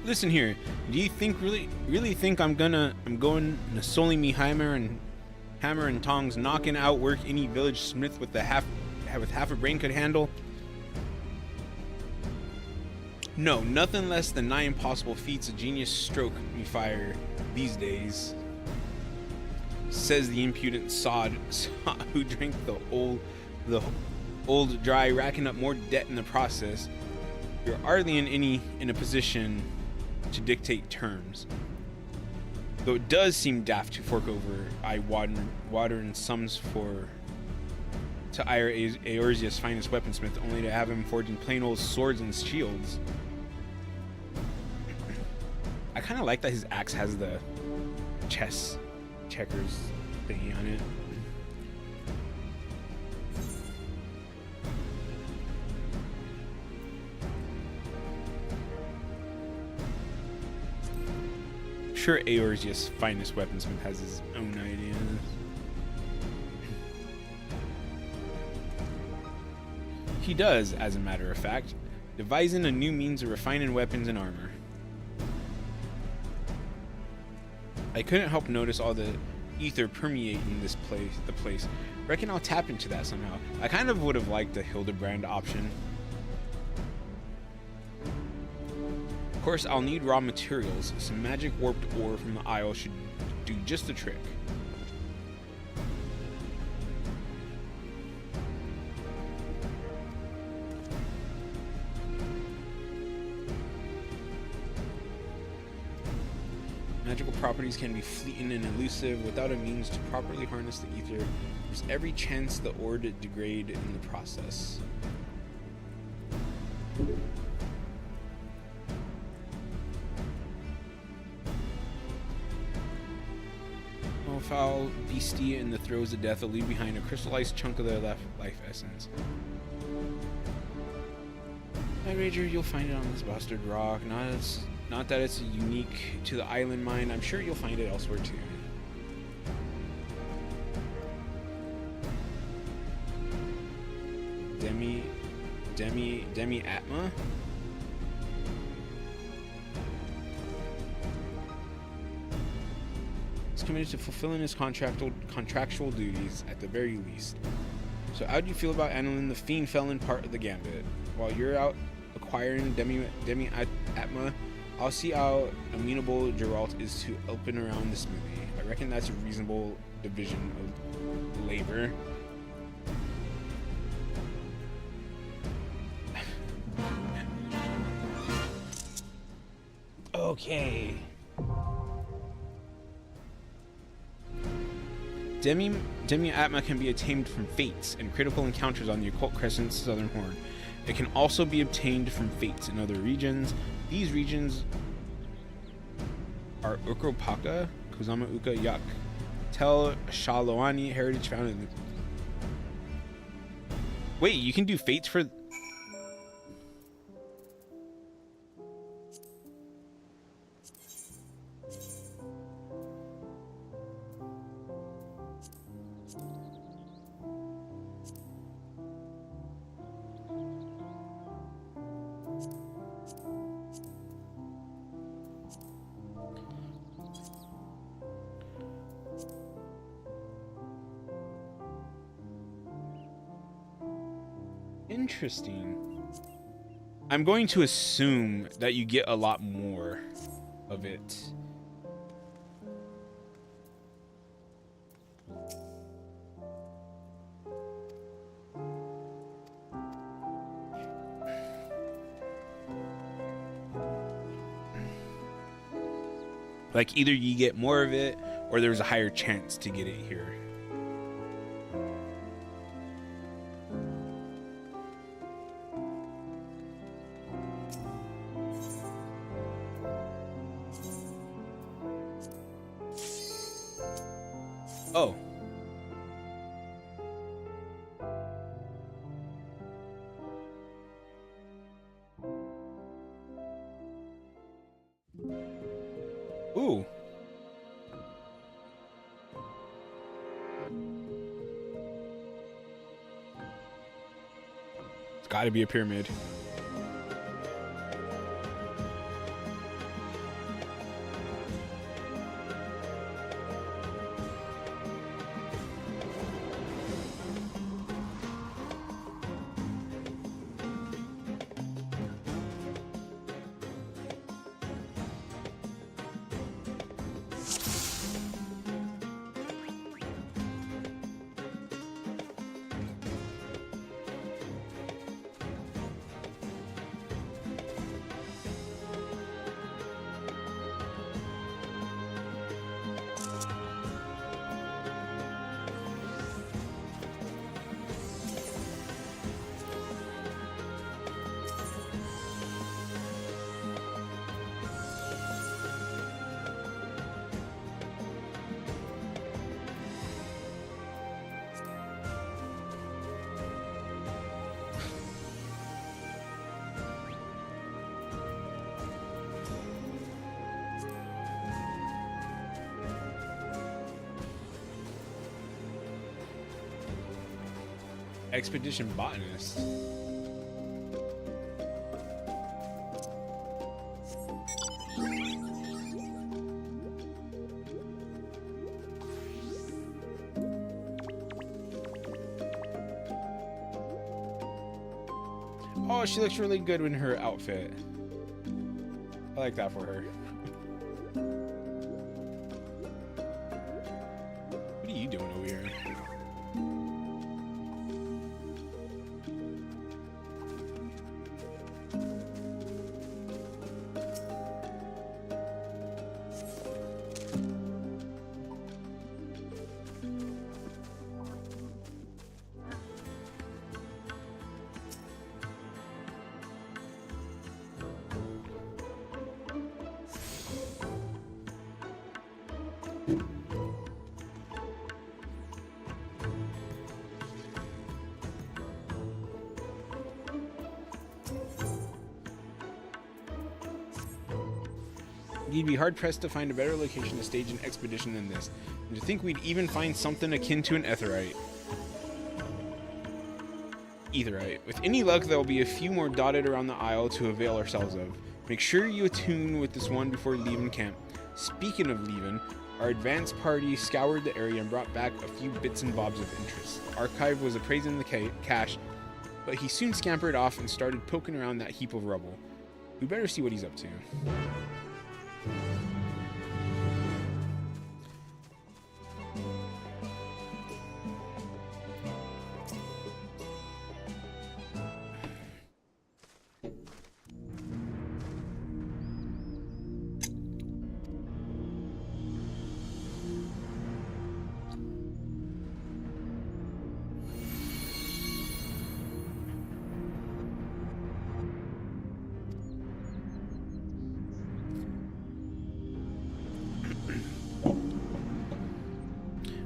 Listen here, do you think really think I'm going to solely me hammer and tongs knocking out work any village smith with half a brain could handle? No, nothing less than 9 impossible feats of genius stroke me fire these days. Says the impudent sod who drank the old dry, racking up more debt in the process. You're hardly in a position to dictate terms. Though it does seem daft to fork over water and sums to hire Eorzea's finest weaponsmith, only to have him forging plain old swords and shields. I kind of like that his axe has the chess checkers thingy on it. Sure, Eorzea's finest weaponsmith has his own ideas. He does, as a matter of fact, devising a new means of refining weapons and armor. I couldn't help notice all the ether permeating the place. Reckon I'll tap into that somehow. I kind of would have liked the Hildebrand option. Of course, I'll need raw materials. Some magic warped ore from the Isle should do just the trick. Magical properties can be fleeting and elusive. Without a means to properly harness the ether, there's every chance the ore to degrade in the process. No foul beastie in the throes of death will leave behind a crystallized chunk of their life essence. I wager you'll find it on this bastard rock. Not that it's unique to the island mine. I'm sure you'll find it elsewhere too. Demi Atma? He's committed to fulfilling his contractual duties at the very least. So how do you feel about handling the fiend felon part of the gambit? While you're out acquiring Demi Atma, I'll see how amenable Geralt is to helping around the smithy. I reckon that's a reasonable division of labor. Okay. Demi Atma can be obtained from fates and critical encounters on the Occult Crescent's southern horn. It can also be obtained from fates in other regions. These regions are Ukropaka, Kozama Uka Yak, Tel Shaloani heritage found in the... Wait, you can do fates for... Interesting. I'm going to assume that you get a lot more of it. Like either you get more of it or there's a higher chance to get it here. Oh. Ooh. It's got to be a pyramid. Expedition botanist. Oh, she looks really good in her outfit. I like that for her. What are you doing over here? You'd be hard-pressed to find a better location to stage an expedition than this, and to think we'd even find something akin to an etherite. Etherite. With any luck, there will be a few more dotted around the isle to avail ourselves of. Make sure you attune with this one before leaving camp. Speaking of leaving, our advance party scoured the area and brought back a few bits and bobs of interest. Archive was appraising the cache, but he soon scampered off and started poking around that heap of rubble. We better see what he's up to.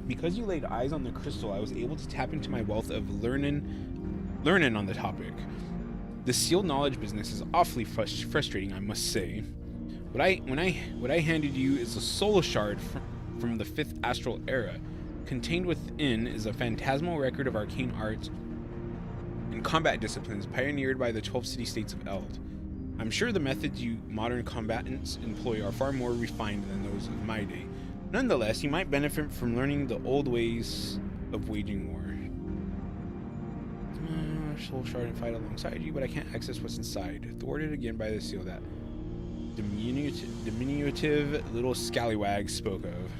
Because you laid eyes on the crystal, I was able to tap into my wealth of learning on the topic. The sealed knowledge business is awfully frustrating, I must say. What I handed you is a soul shard from the 5th astral era. Contained within is a phantasmal record of arcane arts and combat disciplines pioneered by the 12 city-states of Eld. I'm sure the methods you modern combatants employ are far more refined than those of my day. Nonetheless, you might benefit from learning the old ways of waging war. Soul shard and fight alongside you, but I can't access what's inside. Thwarted again by the seal that diminutive little scallywag spoke of.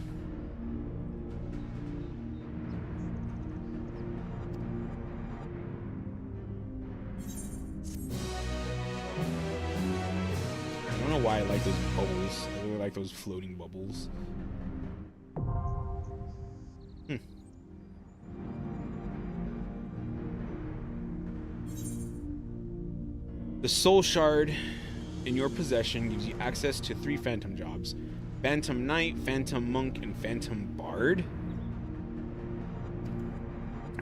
I don't know why I like those bubbles. I really like those floating bubbles. The soul shard in your possession gives you access to 3 phantom jobs: Phantom Knight, Phantom Monk, and Phantom Bard.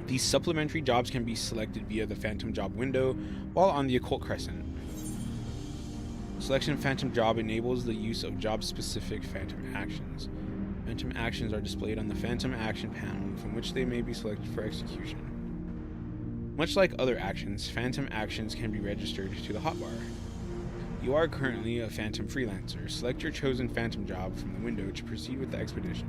These supplementary jobs can be selected via the Phantom Job window while on the Occult Crescent. Selection of Phantom Job enables the use of job-specific Phantom actions. Phantom actions are displayed on the Phantom Action panel, from which they may be selected for execution. Much like other actions, Phantom actions can be registered to the hotbar. You are currently a Phantom freelancer. Select your chosen Phantom job from the window to proceed with the expedition.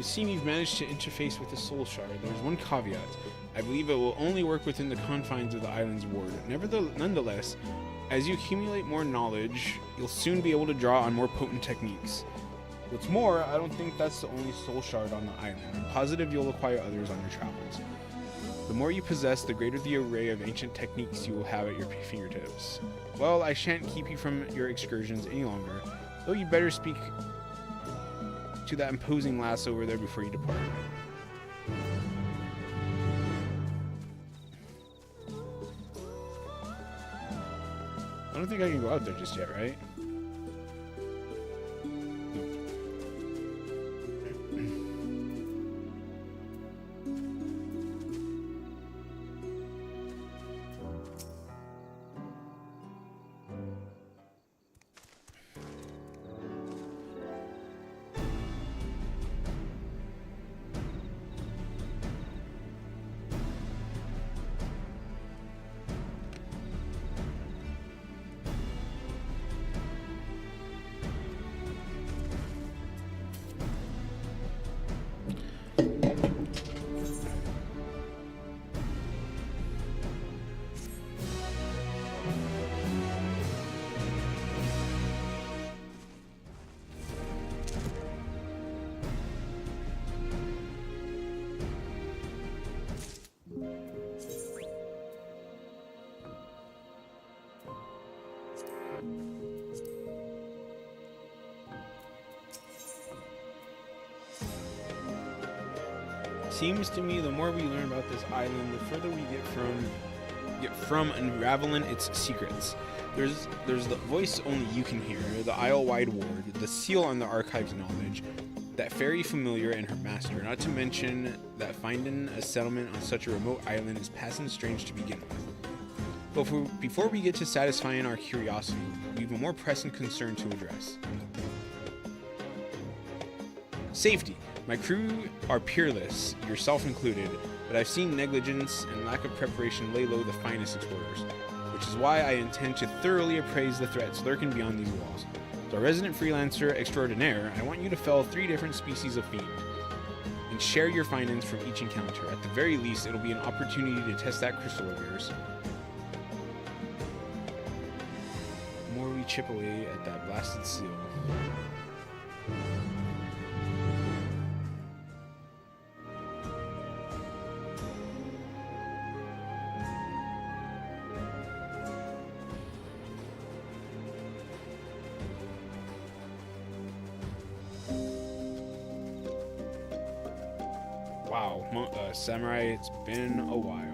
You seem you've managed to interface with the soul shard. There's one caveat. I believe it will only work within the confines of the island's ward. Nonetheless, as you accumulate more knowledge, you'll soon be able to draw on more potent techniques. What's more, I don't think that's the only soul shard on the island. I'm positive you'll acquire others on your travels. The more you possess, the greater the array of ancient techniques you will have at your fingertips. Well, I shan't keep you from your excursions any longer, though you'd better speak to that imposing lass over there before you depart. I don't think I can go out there just yet, right? Seems to me the more we learn about this island, the further we get from unraveling its secrets. There's the voice only you can hear, the isle-wide ward, the seal on the archive's knowledge, that fairy familiar and her master, not to mention that finding a settlement on such a remote island is passing strange to begin with. But before we get to satisfying our curiosity, we have a more pressing concern to address. Safety. My crew are peerless, yourself included, but I've seen negligence and lack of preparation lay low the finest explorers, which is why I intend to thoroughly appraise the threats lurking beyond these walls. As a resident freelancer extraordinaire, I want you to fell 3 different species of fiend, and share your findings from each encounter. At the very least, it'll be an opportunity to test that crystal of yours. The more we chip away at that blasted seal. Wow, Samurai, it's been a while.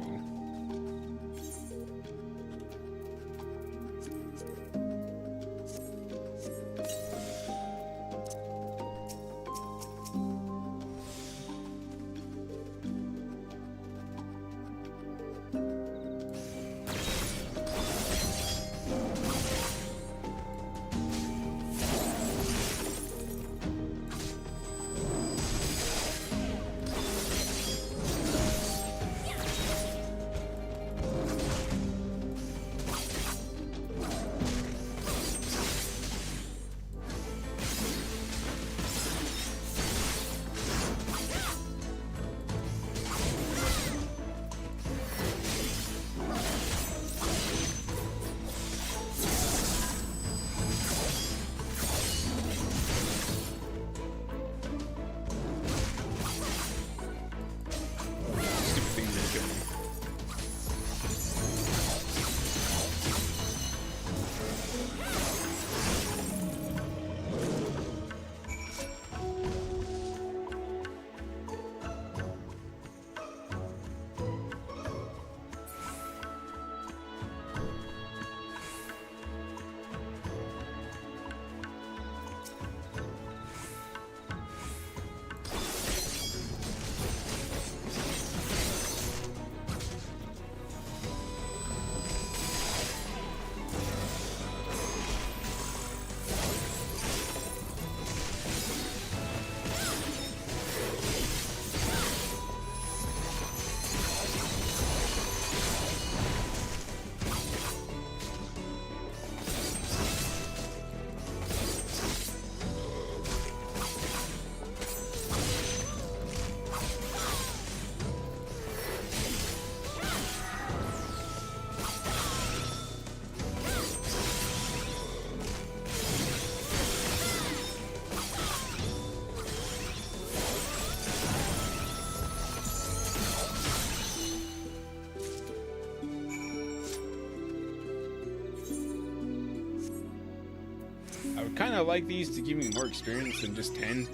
I would kind of like these to give me more experience than just 10.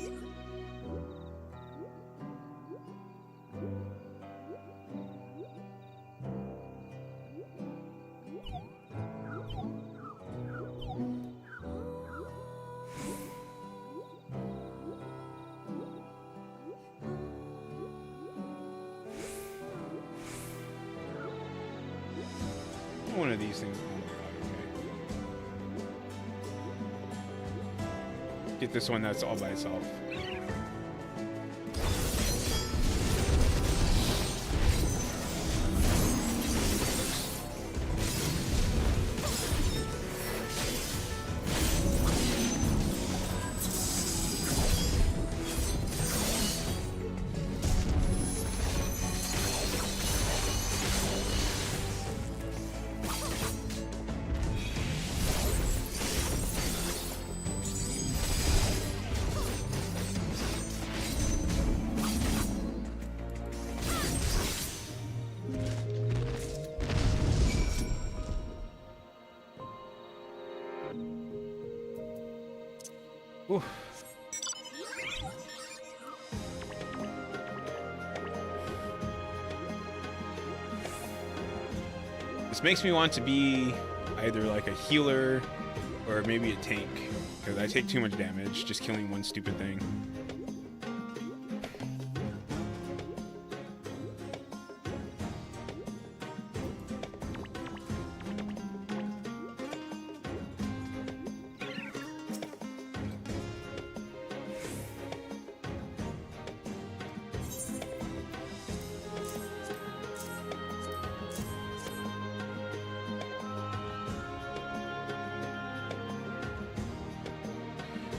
One of these things. Oh my god, okay. Get this one that's all by itself. Ooh. This makes me want to be either like a healer or maybe a tank, because I take too much damage just killing one stupid thing.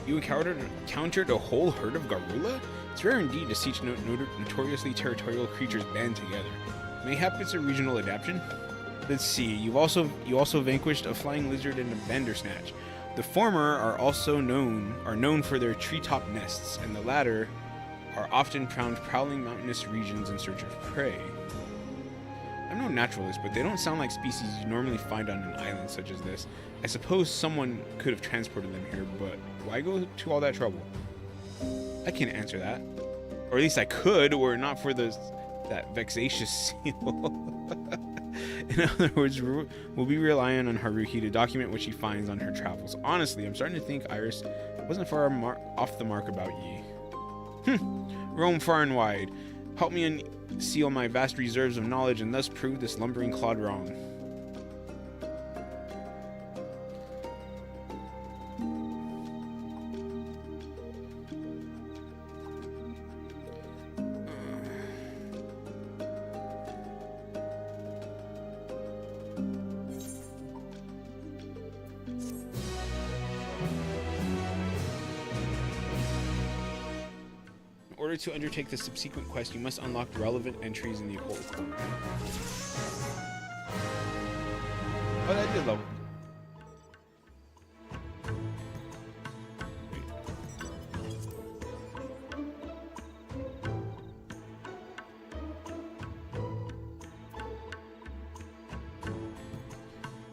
You encountered a whole herd of Garula? It's rare indeed to see notoriously territorial creatures band together. Mayhap it's a regional adaptation? Let's see. You also vanquished a flying lizard and a bandersnatch. The former are known for their treetop nests, and the latter are often found prowling mountainous regions in search of prey. I'm no naturalist, but they don't sound like species you normally find on an island such as this. I suppose someone could have transported them here, but why go to all that trouble? I can't answer that. Or at least I could, were it not for that vexatious seal. In other words, we'll be relying on Haruhi to document what she finds on her travels. Honestly, I'm starting to think Iris wasn't far off the mark about ye. Roam far and wide. Help me unseal my vast reserves of knowledge and thus prove this lumbering clod wrong. In order to undertake the subsequent quest, you must unlock relevant entries in the occult. Oh, that did level.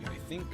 Yeah, I think.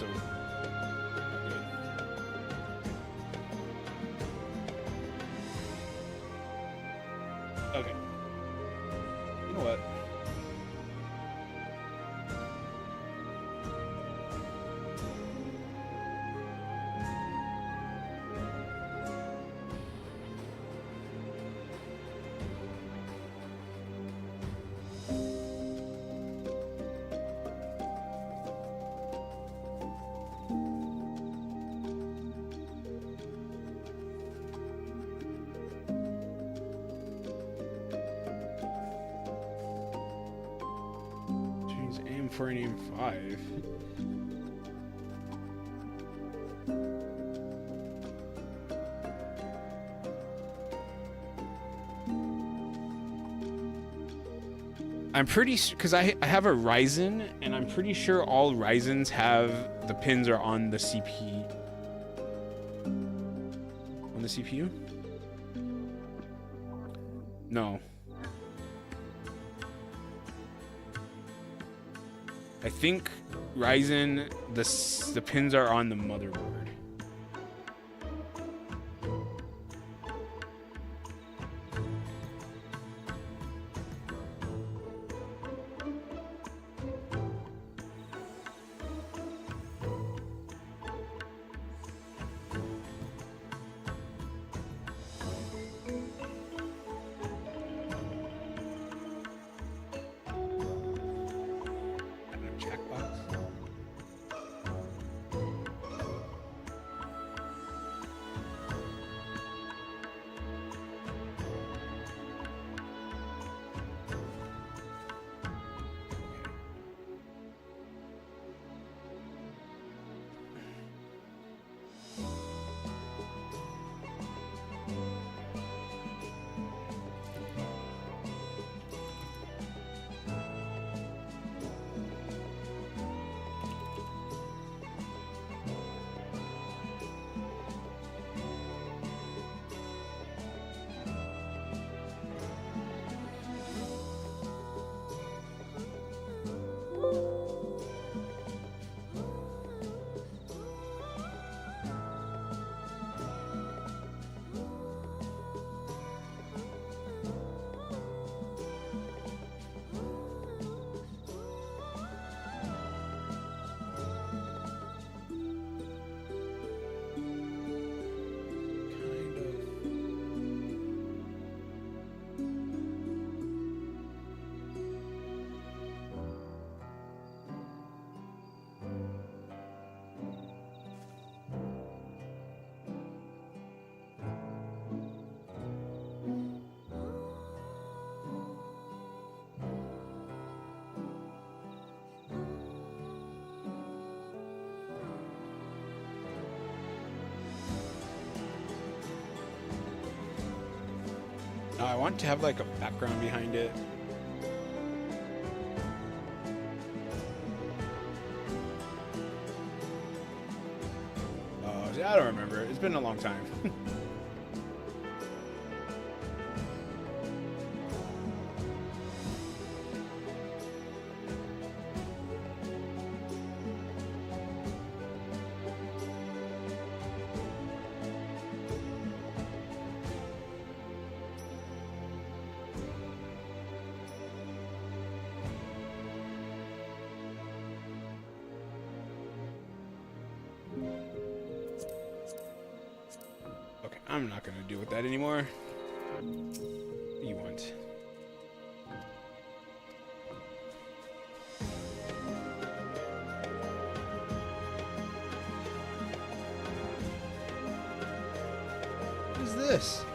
so not good. Okay. You know what? Change aim for an aim 5. I'm pretty sure because I have a Ryzen, and I'm pretty sure all Ryzens have the pins are on the CPU. On the CPU? No. I think Ryzen the pins are on the motherboard. I want to have like a background behind it. I don't remember. It's been a long time. I'm not gonna deal with that anymore. What do you want? What is this?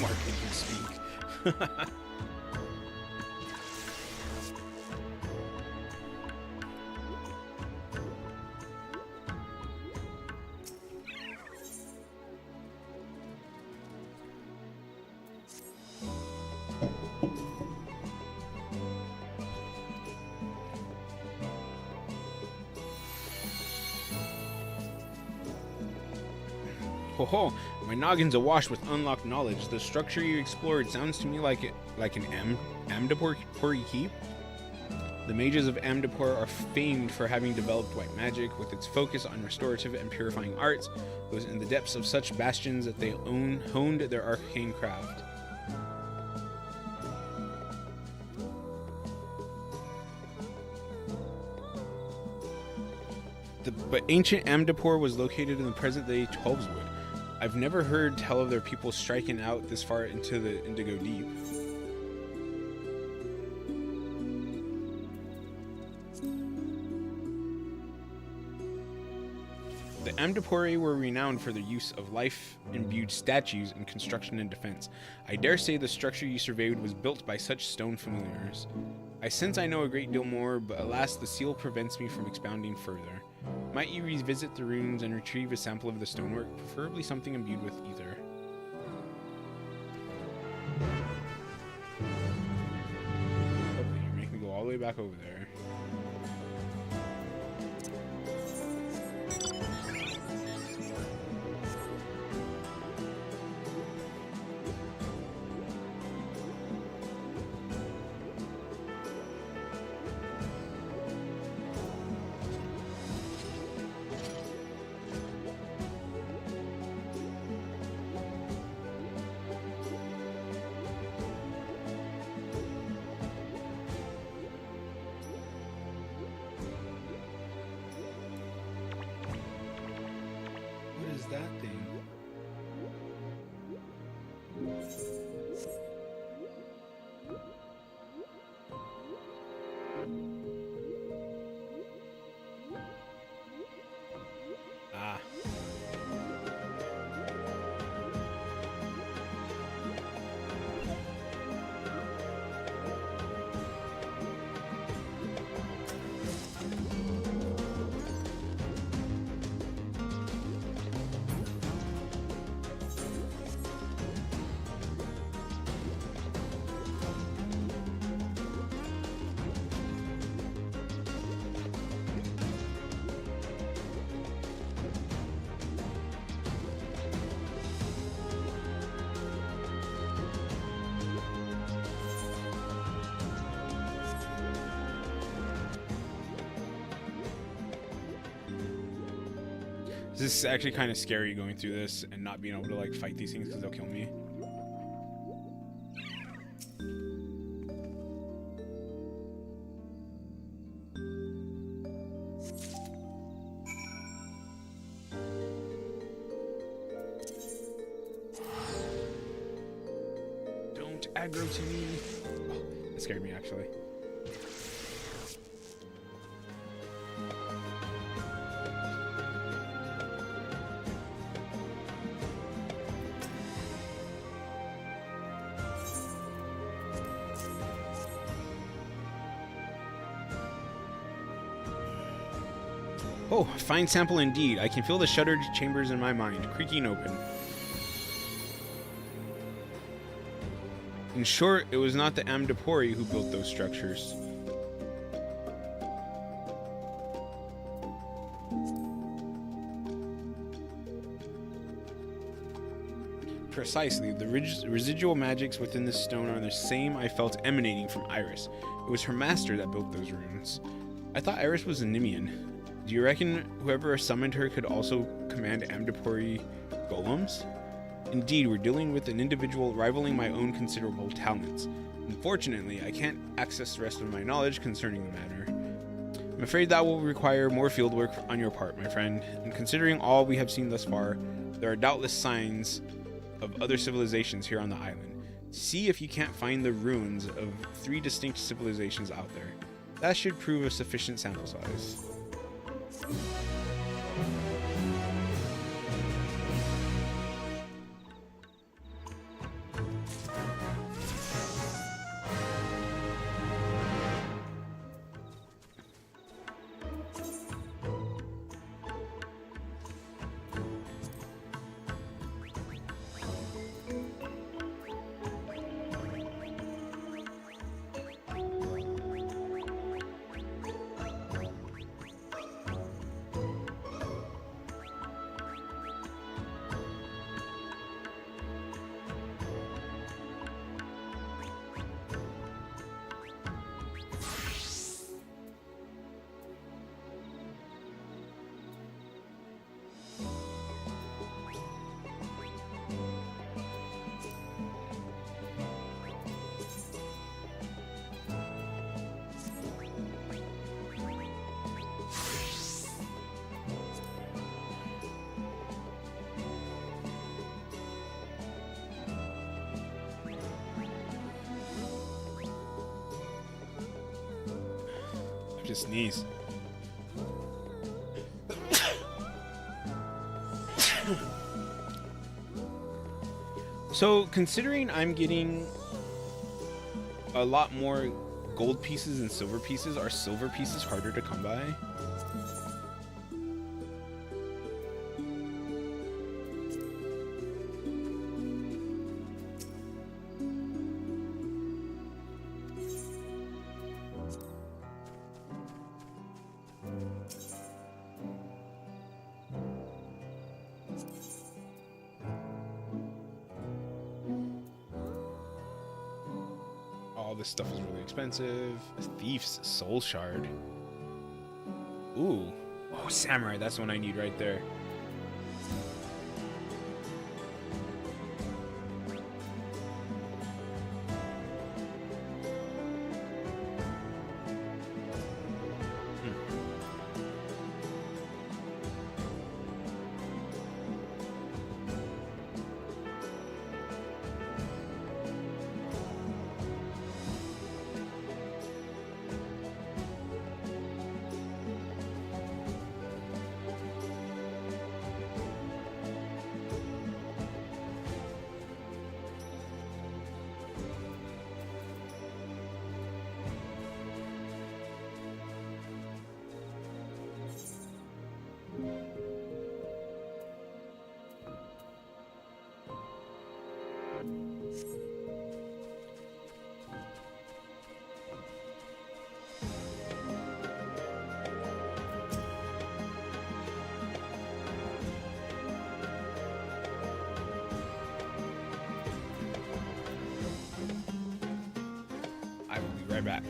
Mark can speak. Ho ho! My noggin's awash with unlocked knowledge. The structure you explored sounds to me like an Amdapur keep. The mages of Amdapur are famed for having developed white magic, with its focus on restorative and purifying arts. It was in the depths of such bastions that they honed their arcane craft. But ancient Amdapur was located in the present-day Twelveswood. I've never heard tell of their people striking out this far into the Indigo Deep. The Amdapuri were renowned for their use of life-imbued statues in construction and defense. I dare say the structure you surveyed was built by such stone familiars. I sense I know a great deal more, but alas, the seal prevents me from expounding further. Might you revisit the ruins and retrieve a sample of the stonework, preferably something imbued with ether? Okay, you're making me go all the way back over there. That thing. Ah. This is actually kind of scary going through this and not being able to like fight these things because they'll kill me. Don't aggro to me. Oh, that scared me actually. Oh, fine sample indeed. I can feel the shuttered chambers in my mind, creaking open. In short, it was not the Amdapori who built those structures. Precisely, the residual magics within this stone are the same I felt emanating from Iris. It was her master that built those runes. I thought Iris was a Nimian. Do you reckon whoever summoned her could also command Amdapori golems? Indeed, we're dealing with an individual rivaling my own considerable talents. Unfortunately, I can't access the rest of my knowledge concerning the matter. I'm afraid that will require more fieldwork on your part, my friend, and considering all we have seen thus far, there are doubtless signs of other civilizations here on the island. See if you can't find the ruins of 3 distinct civilizations out there. That should prove a sufficient sample size. Just sneeze. So, considering I'm getting a lot more gold pieces and silver pieces, are silver pieces harder to come by? This stuff is really expensive. A thief's soul shard. Ooh. Oh, samurai. That's the one I need right there. I will be right back.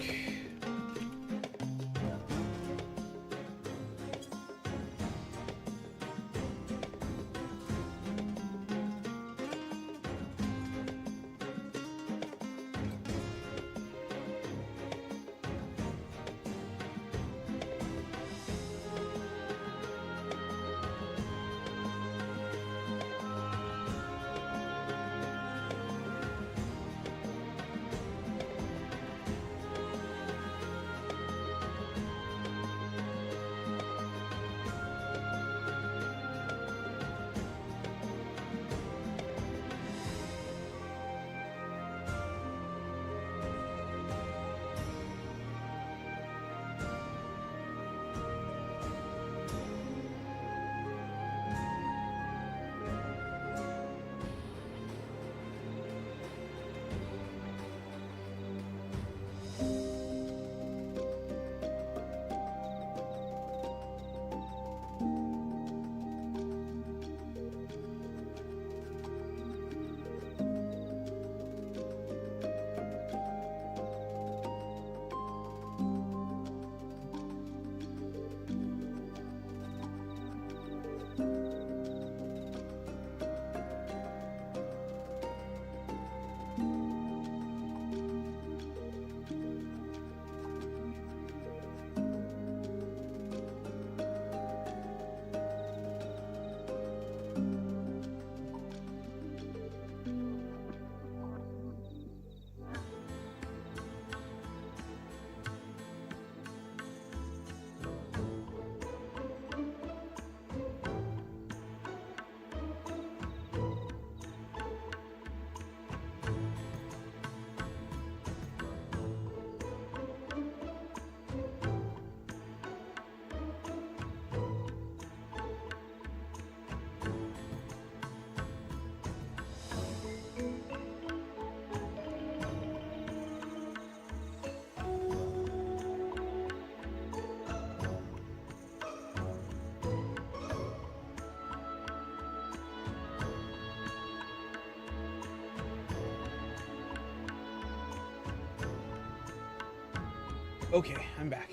Okay, I'm back.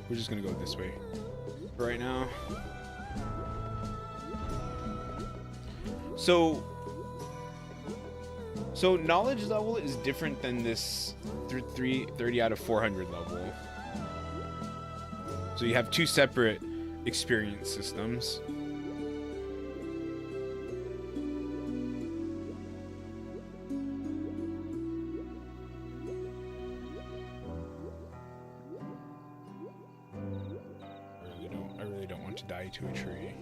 We're just gonna go this way right now. So knowledge level is different than this 30 out of 400 level. So you have two separate experience systems. I really don't want to die to a tree.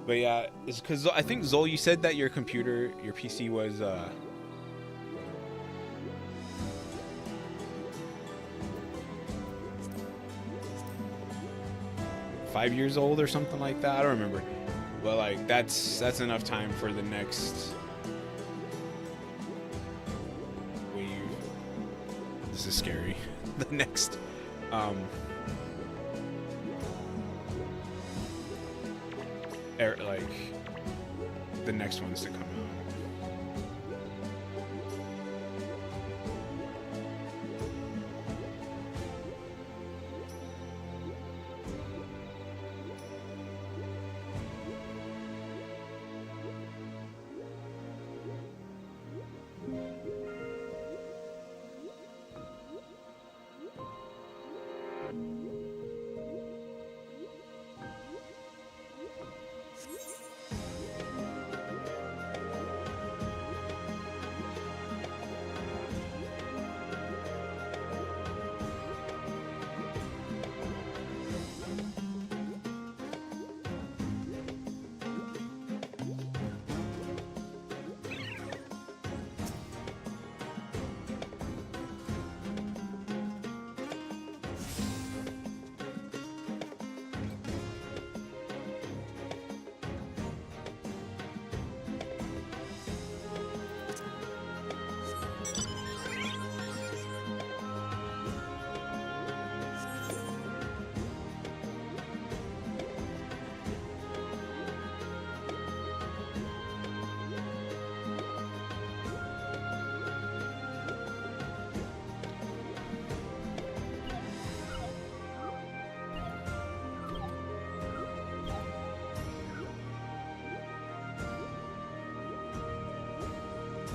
But yeah, it's because I think Zol, you said that your PC was 5 years old or something like that. I don't remember, but like that's enough time for the next wave. This is scary. The next like the next ones to come out.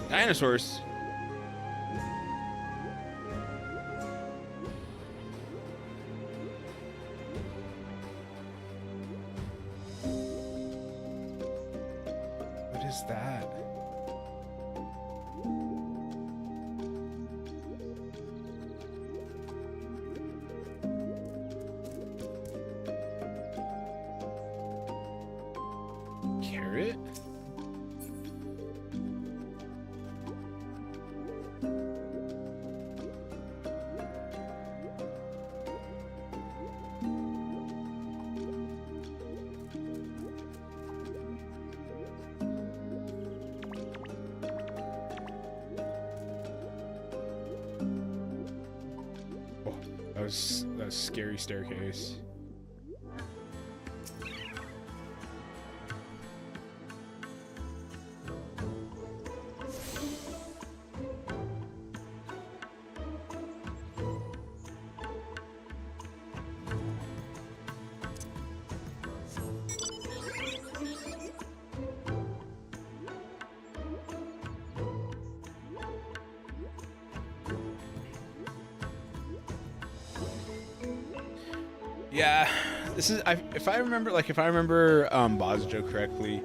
Dinosaurs. What is that? Carrot? That was a scary staircase. Yeah, this is if I remember Bozjo correctly,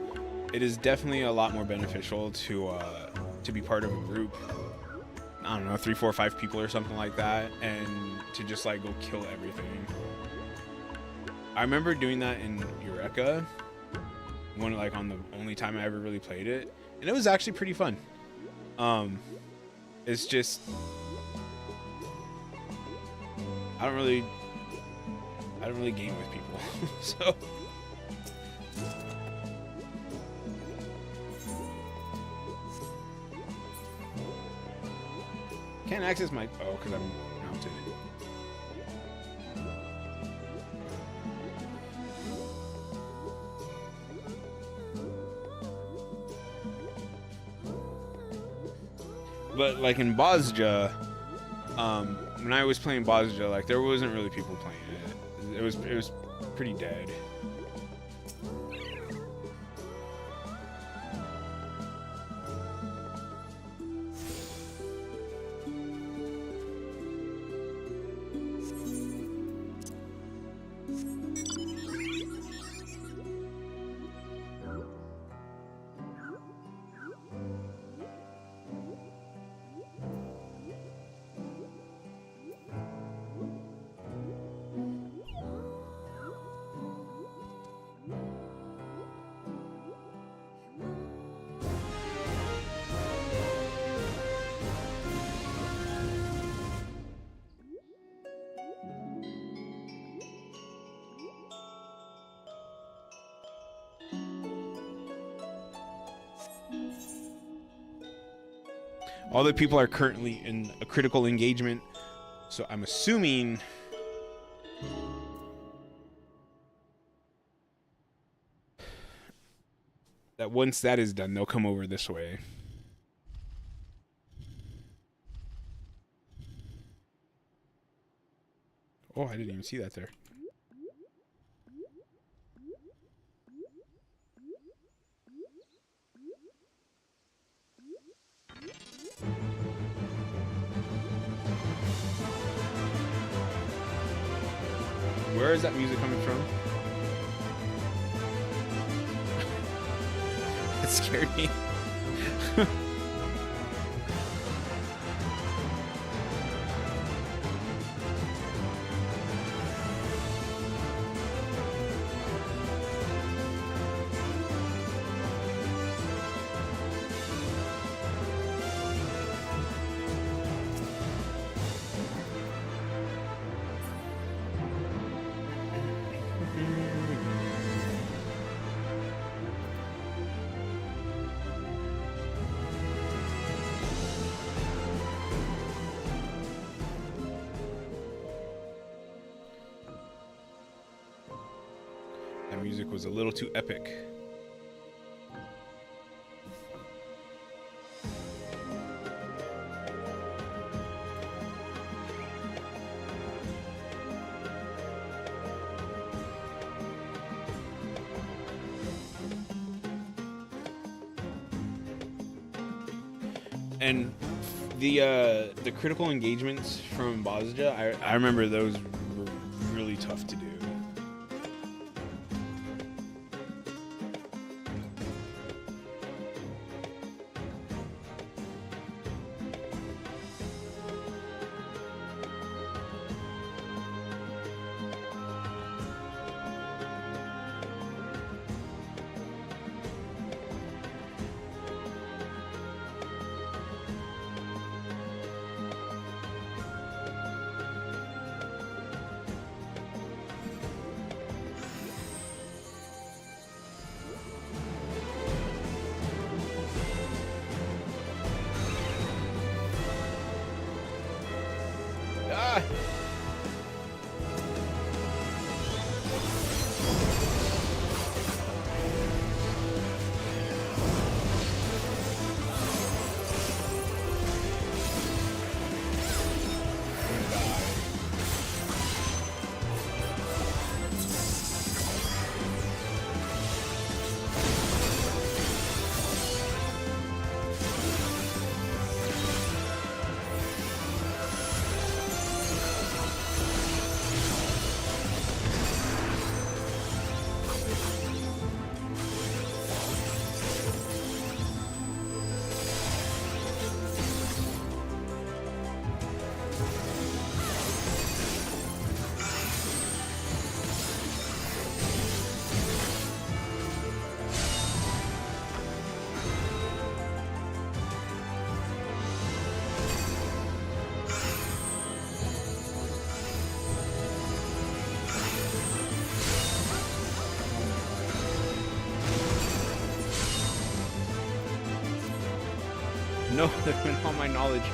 it is definitely a lot more beneficial to be part of a group. I don't know, 3, 4, 5 people or something like that, and to just like go kill everything. I remember doing that in Eureka one like on the only time I ever really played it, and it was actually pretty fun. It's just I don't really game with people, so. Can't access my because I'm mounted. But like in Bosja, when I was playing Bosja, like there wasn't really people playing it. It was pretty dead. All the people are currently in a critical engagement, so I'm assuming that once that is done, they'll come over this way. Oh, I didn't even see that there. Where is that music coming from? It scared me. That music was a little too epic. And the critical engagements from Bosja, I remember those were really tough to do. No, with all my knowledge.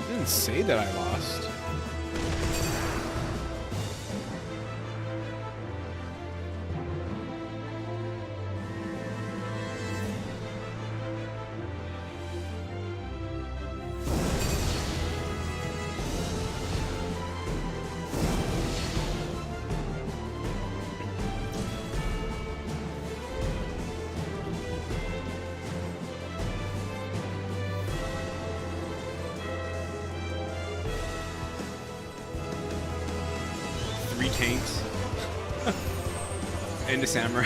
I didn't say that I lost. Tanks and the samurai.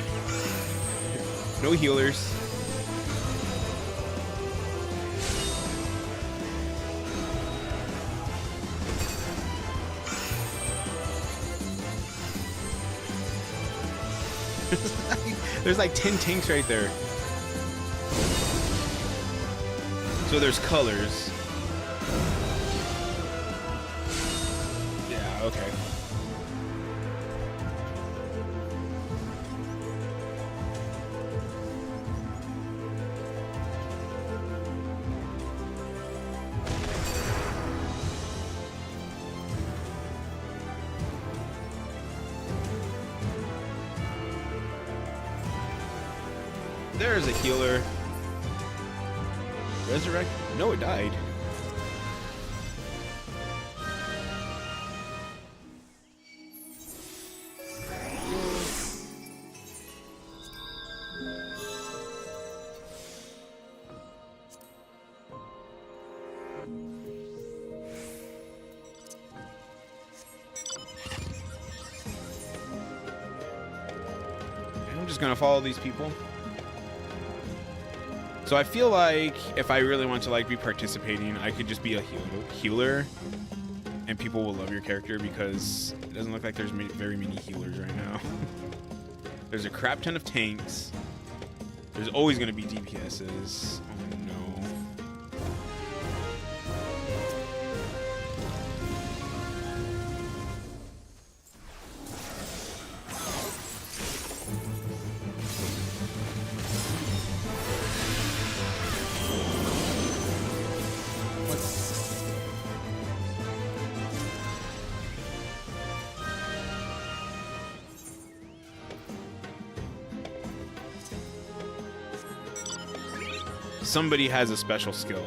No healers. There's like 10 tanks right there. So there's colors. Yeah, okay. There's a healer. Resurrect? No, it died. I'm just gonna follow these people. So I feel like if I really want to like be participating, I could just be a healer, and people will love your character because it doesn't look like there's very many healers right now. There's a crap ton of tanks. There's always going to be DPSs. Oh no. Somebody has a special skill.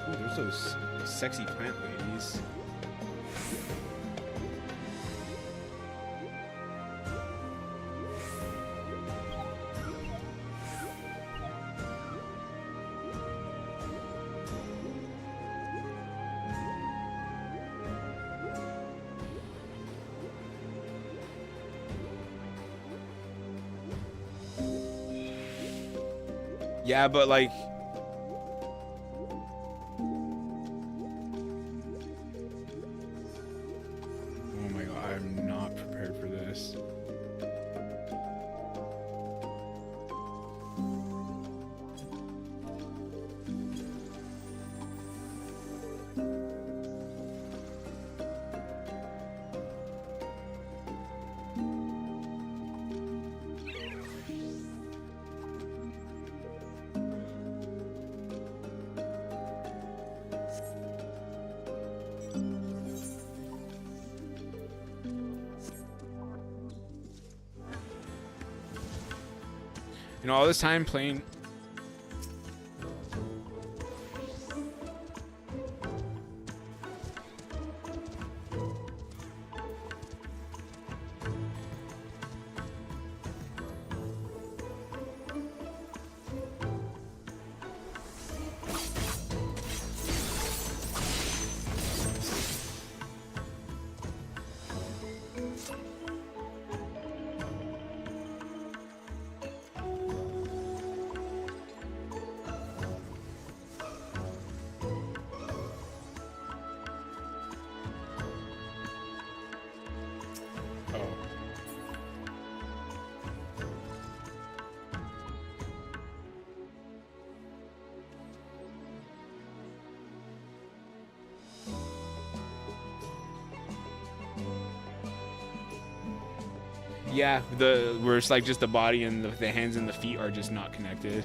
Ooh, there's those sexy plant ladies. Yeah, but like, oh my god, I'm not prepared for this. You know, all this time playing. Yeah, the where it's like just the body and the hands and the feet are just not connected.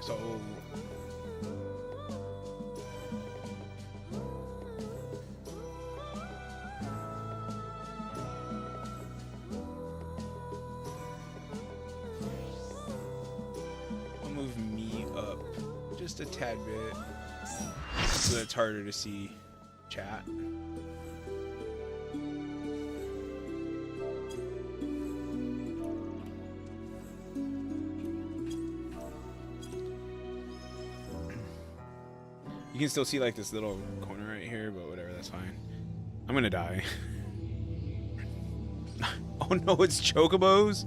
So I'll move me up just a tad bit so that it's harder to see chat. You can still see like this little corner right here, but whatever, that's fine. I'm gonna die. Oh no, it's chocobos?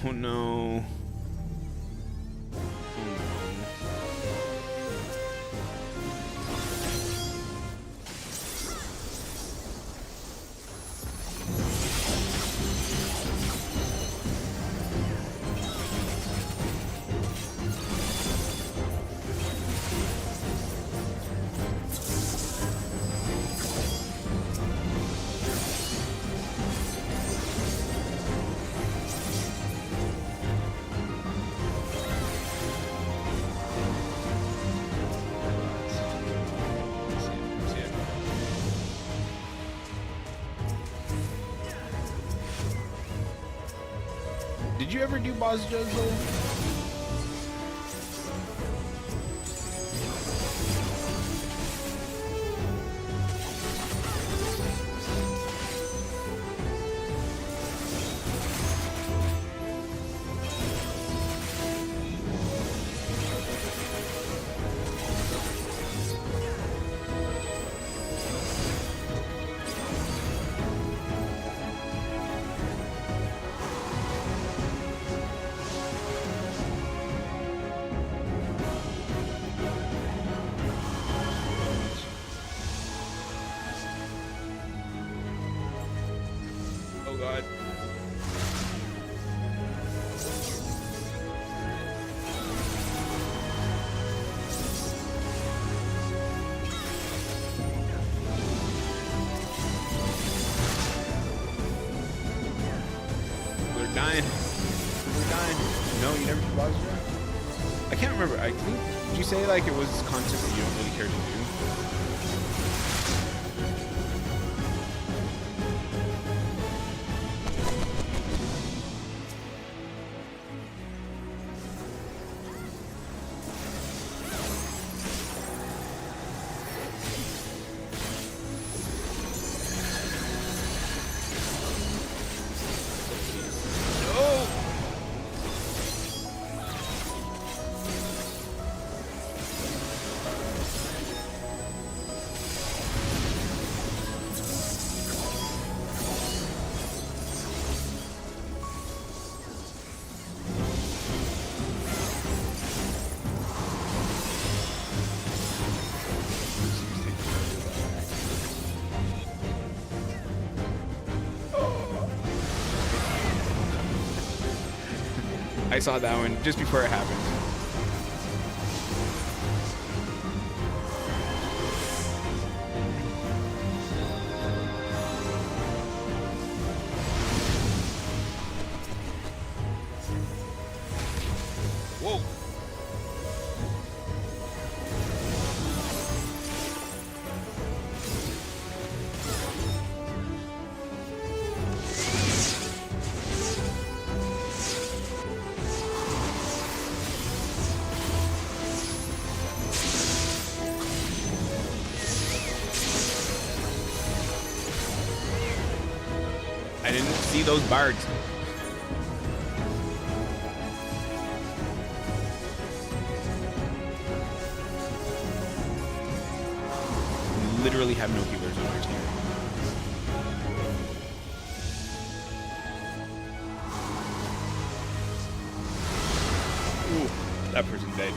Oh no. Did you ever do boss Jozo? Oh god. We're dying. We're dying. No, you never did boss Jozo? I can't remember. I think, did you say like it was content that you don't really care to do? I saw that one just before it happened. Whoa. I didn't see those birds. Literally have no healers on our team. Ooh, that person's dead.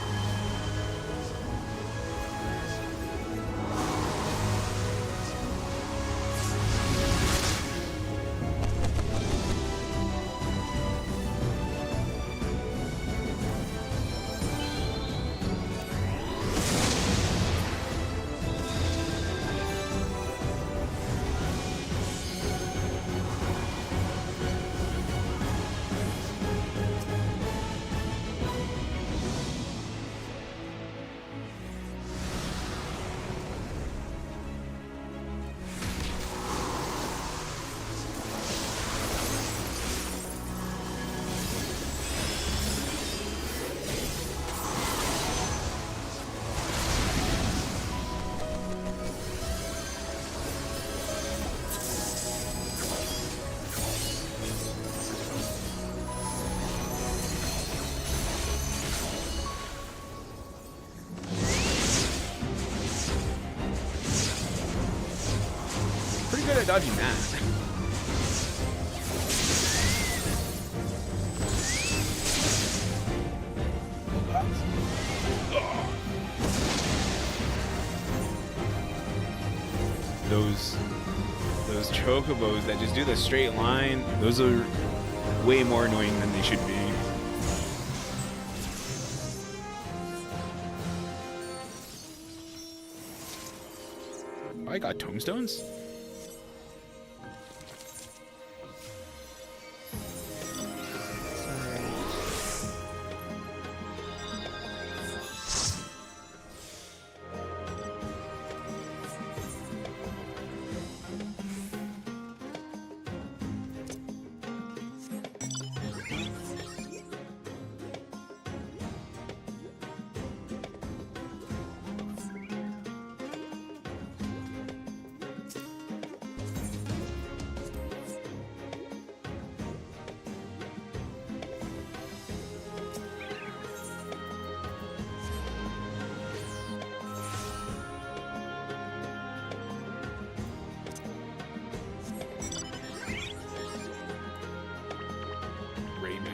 dodging that? Those chocobos that just do the straight line, those are way more annoying than they should be. Oh, I got tombstones?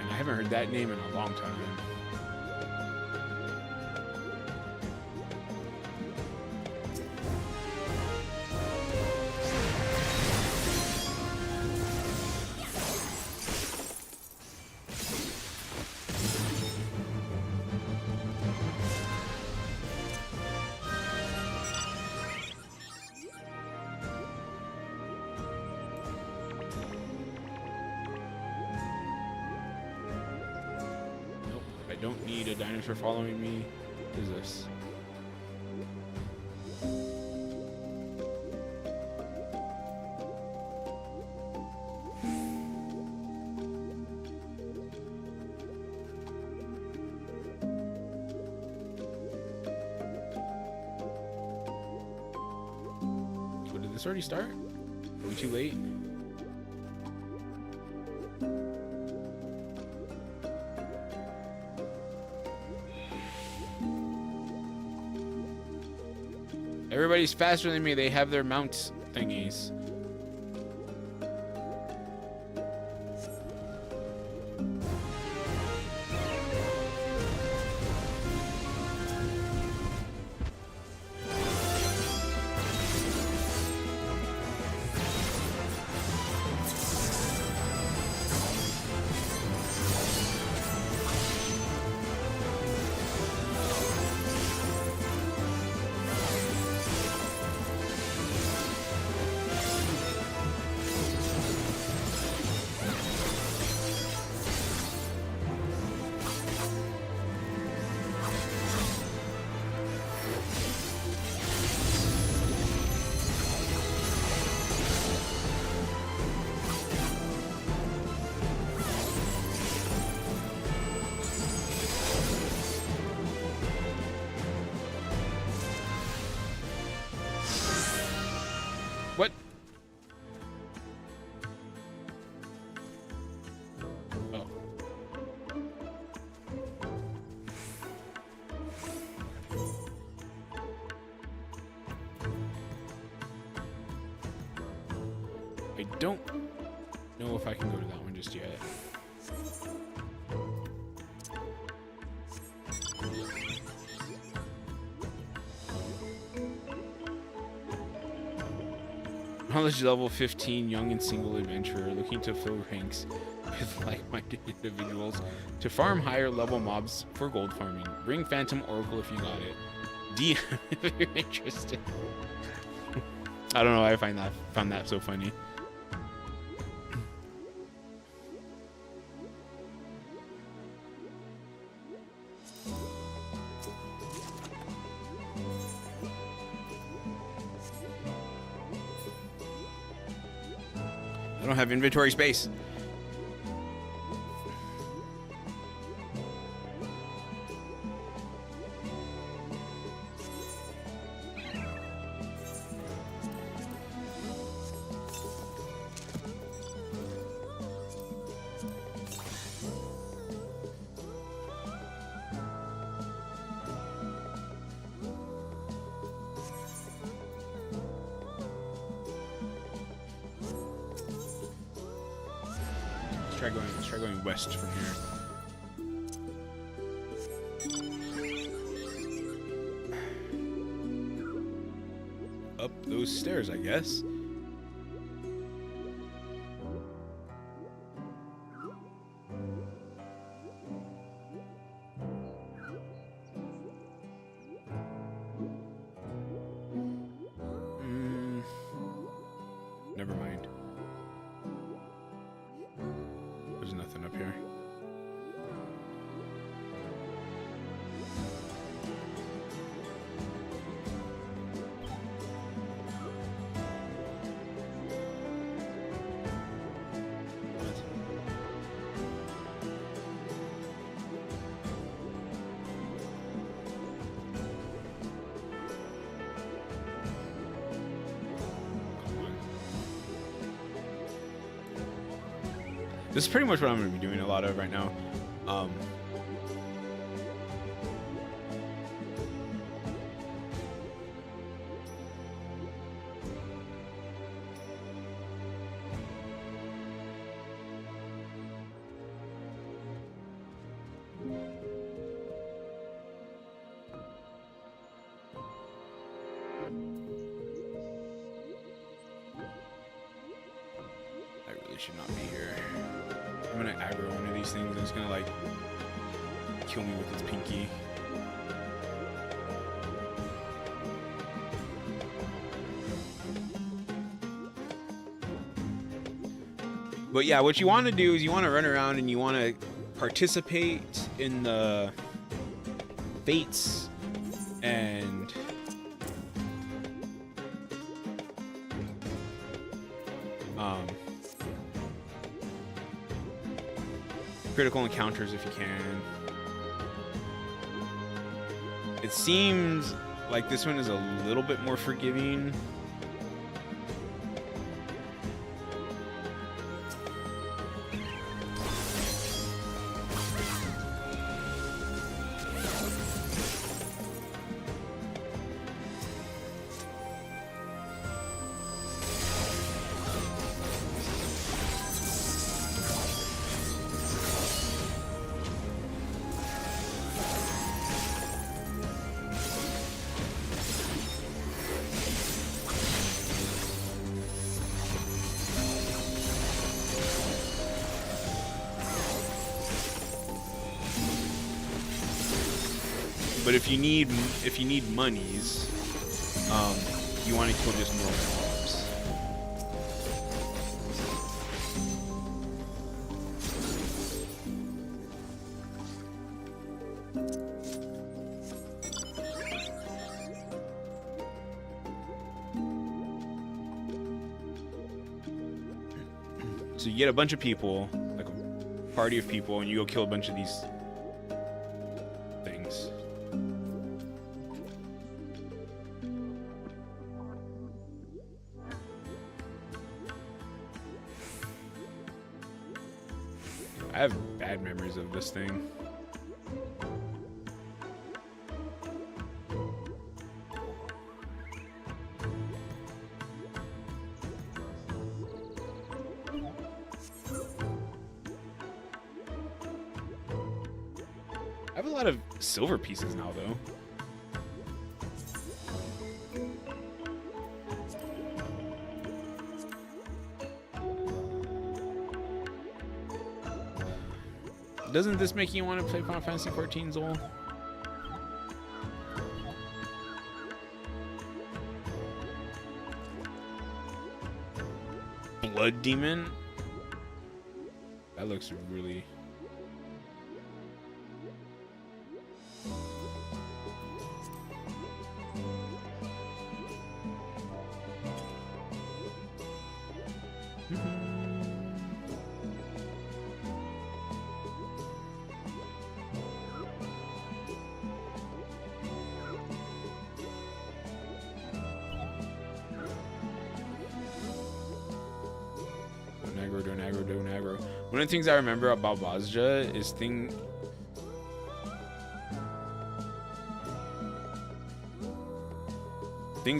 I haven't heard that name in a long time. I don't need a dinosaur following me. What is this? Oh, did this already start? Are we too late? Everybody's faster than me. They have their mount thingies. What? Oh. I don't know if I can go to that one just yet. Knowledge level 15, young and single adventurer looking to fill ranks with like-minded individuals to farm higher level mobs for gold farming. Bring Phantom Oracle if you got it. DM if you're interested. I don't know why I found that so funny. I don't have inventory space. Let's try going west from here. Up those stairs, I guess. Never mind. There's nothing up here. This is pretty much what I'm going to be doing a lot of right now. I really should not be here. I'm gonna aggro one of these things and it's gonna like kill me with its pinky. But yeah, what you want to do is you want to run around and you want to participate in the fates and critical encounters if you can. It seems like this one is a little bit more forgiving. But if you need monies, you want to kill just normal mobs. So you get a bunch of people, like a party of people, and you go kill a bunch of these things. I have bad memories of this thing. I have a lot of silver pieces now, though. Doesn't this make you want to play Final Fantasy XIV, Zol? Blood Demon? That looks really... Don't aggro. One of the things I remember about Bazja is things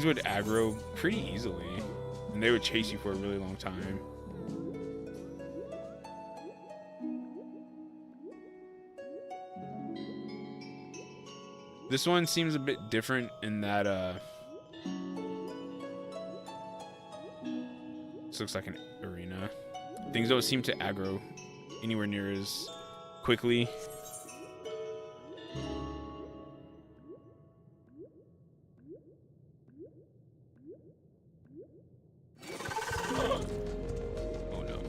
would aggro pretty easily, and they would chase you for a really long time. This one seems a bit different in that this looks like an arena. Things don't seem to aggro anywhere near as quickly. Oh no.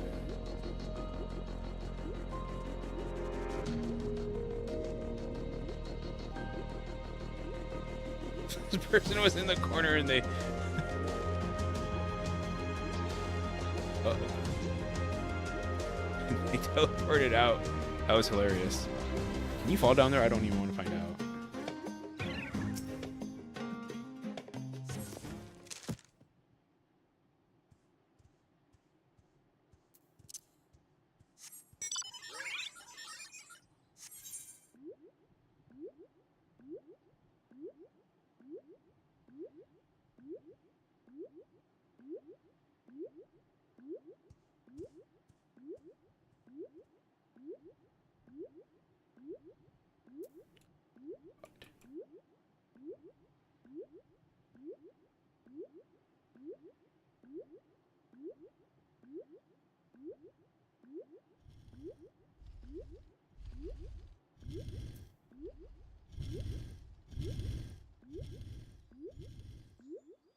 This person was in the corner and they they teleported out. That was hilarious. Can you fall down there? I don't even want to find out.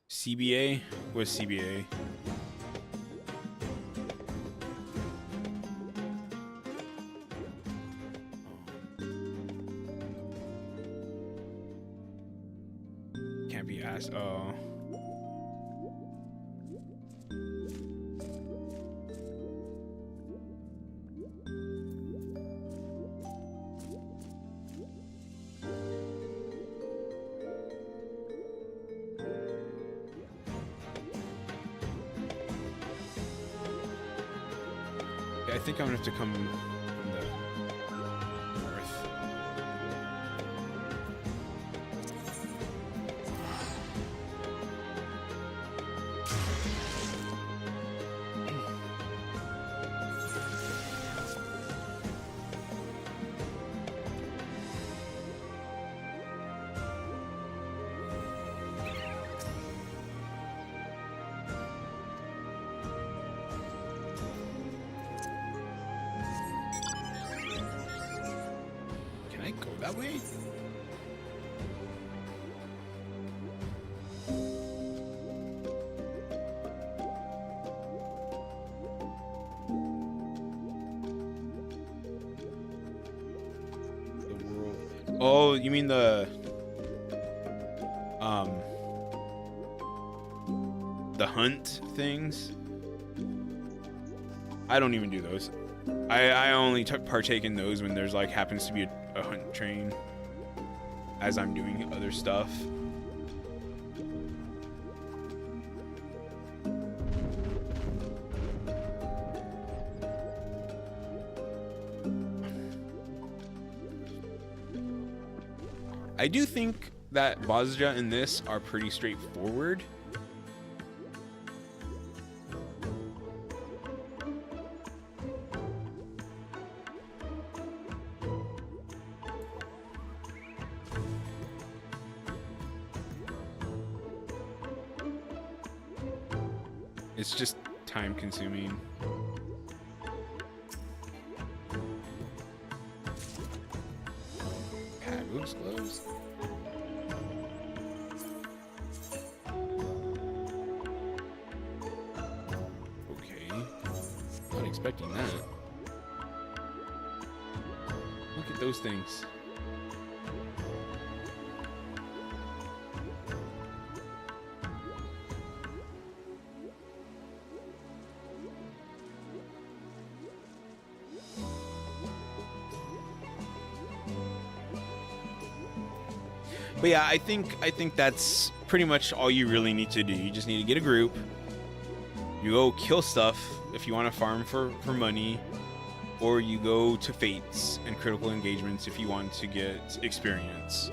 CBA? What's CBA? Can't be asked. Oh. I think I'm gonna have to come from the north. Can I go that way? The world. Oh, you mean the hunt things? I don't even do those. I only partake in those when there's like happens to be a hunt train as I'm doing other stuff. I do think that Bozja and this are pretty straightforward. It's just time consuming. Padlocks gloves? Okay. Not expecting that. Look at those things. But yeah, I think that's pretty much all you really need to do. You just need to get a group. You go kill stuff if you want to farm for money, or you go to fates and critical engagements if you want to get experience.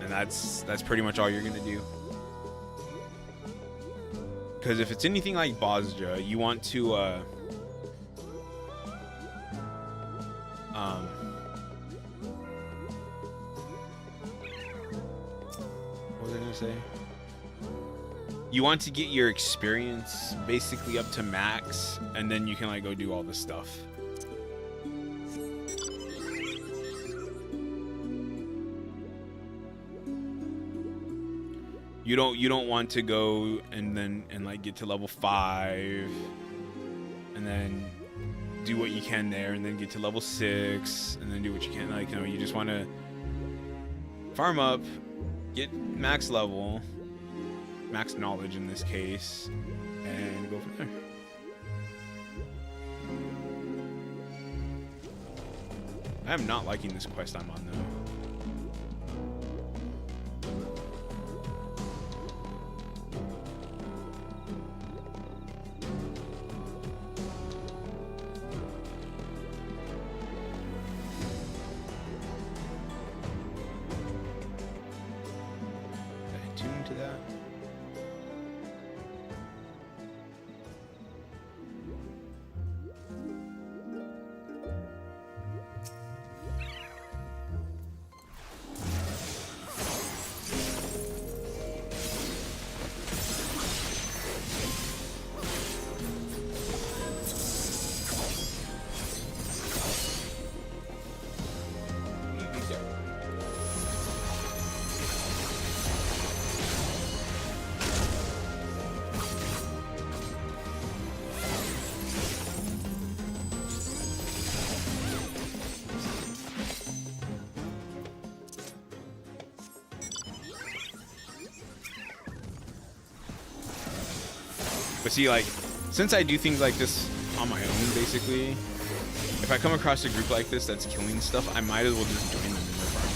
And that's pretty much all you're gonna do. Because if it's anything like Bozja, you want to say. You want to get your experience basically up to max, and then you can like go do all this stuff. You don't want to go and like get to level 5 and then do what you can there, and then get to level 6 and then do what you can. Like, you know, you just want to farm up, get max level, max knowledge in this case, and go from there. I am not liking this quest I'm on though. But see, like, since I do things like this on my own, basically, if I come across a group like this that's killing stuff, I might as well just join them in their party.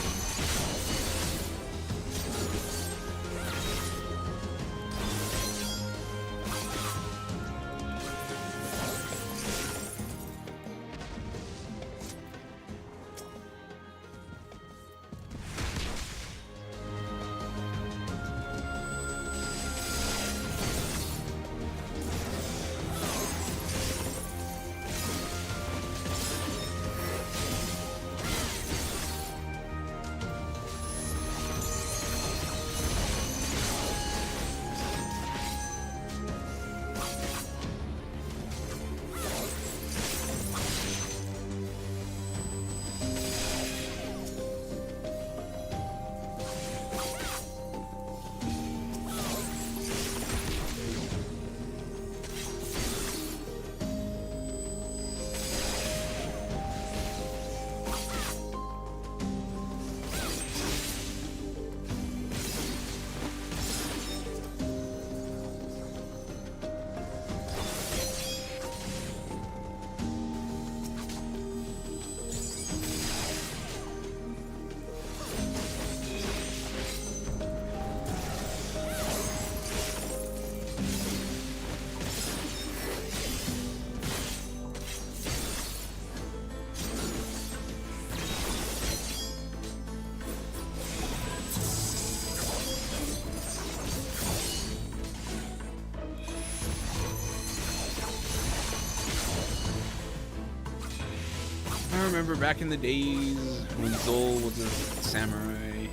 I remember back in the days when Zol was a samurai.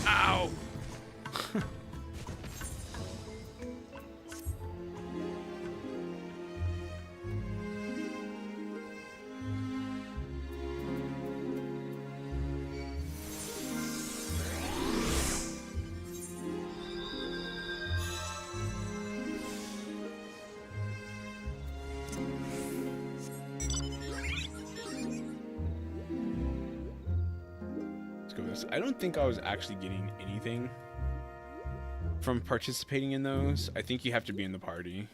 Ow! I don't think I was actually getting anything from participating in those. I think you have to be in the party.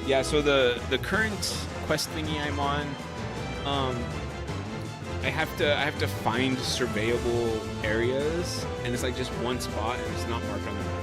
Yeah, so the current quest thingy I'm on, Um, I have to find surveyable areas, and it's like just one spot, and it's not marked on the map.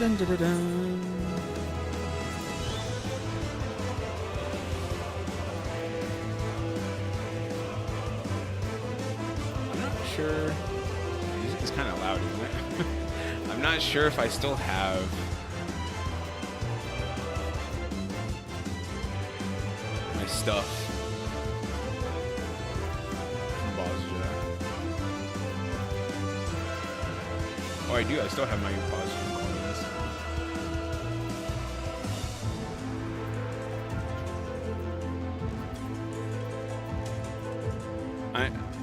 Dun, dun, dun, dun. I'm not sure. Music is kind of loud, isn't it? I'm not sure if I still have my stuff from Bosnia. Oh, I do. I still have my Bosnian coins.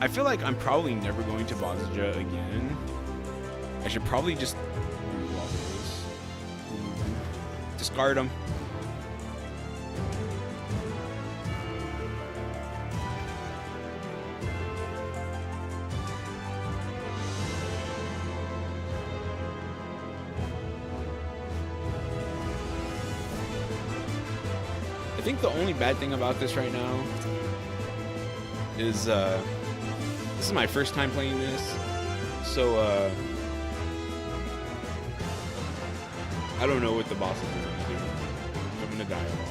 I feel like I'm probably never going to Bosnia again. I should probably just remove all those. Discard them. I think the only bad thing about this right now is this is my first time playing this, so I don't know what the bosses are gonna do. I'm gonna die a lot.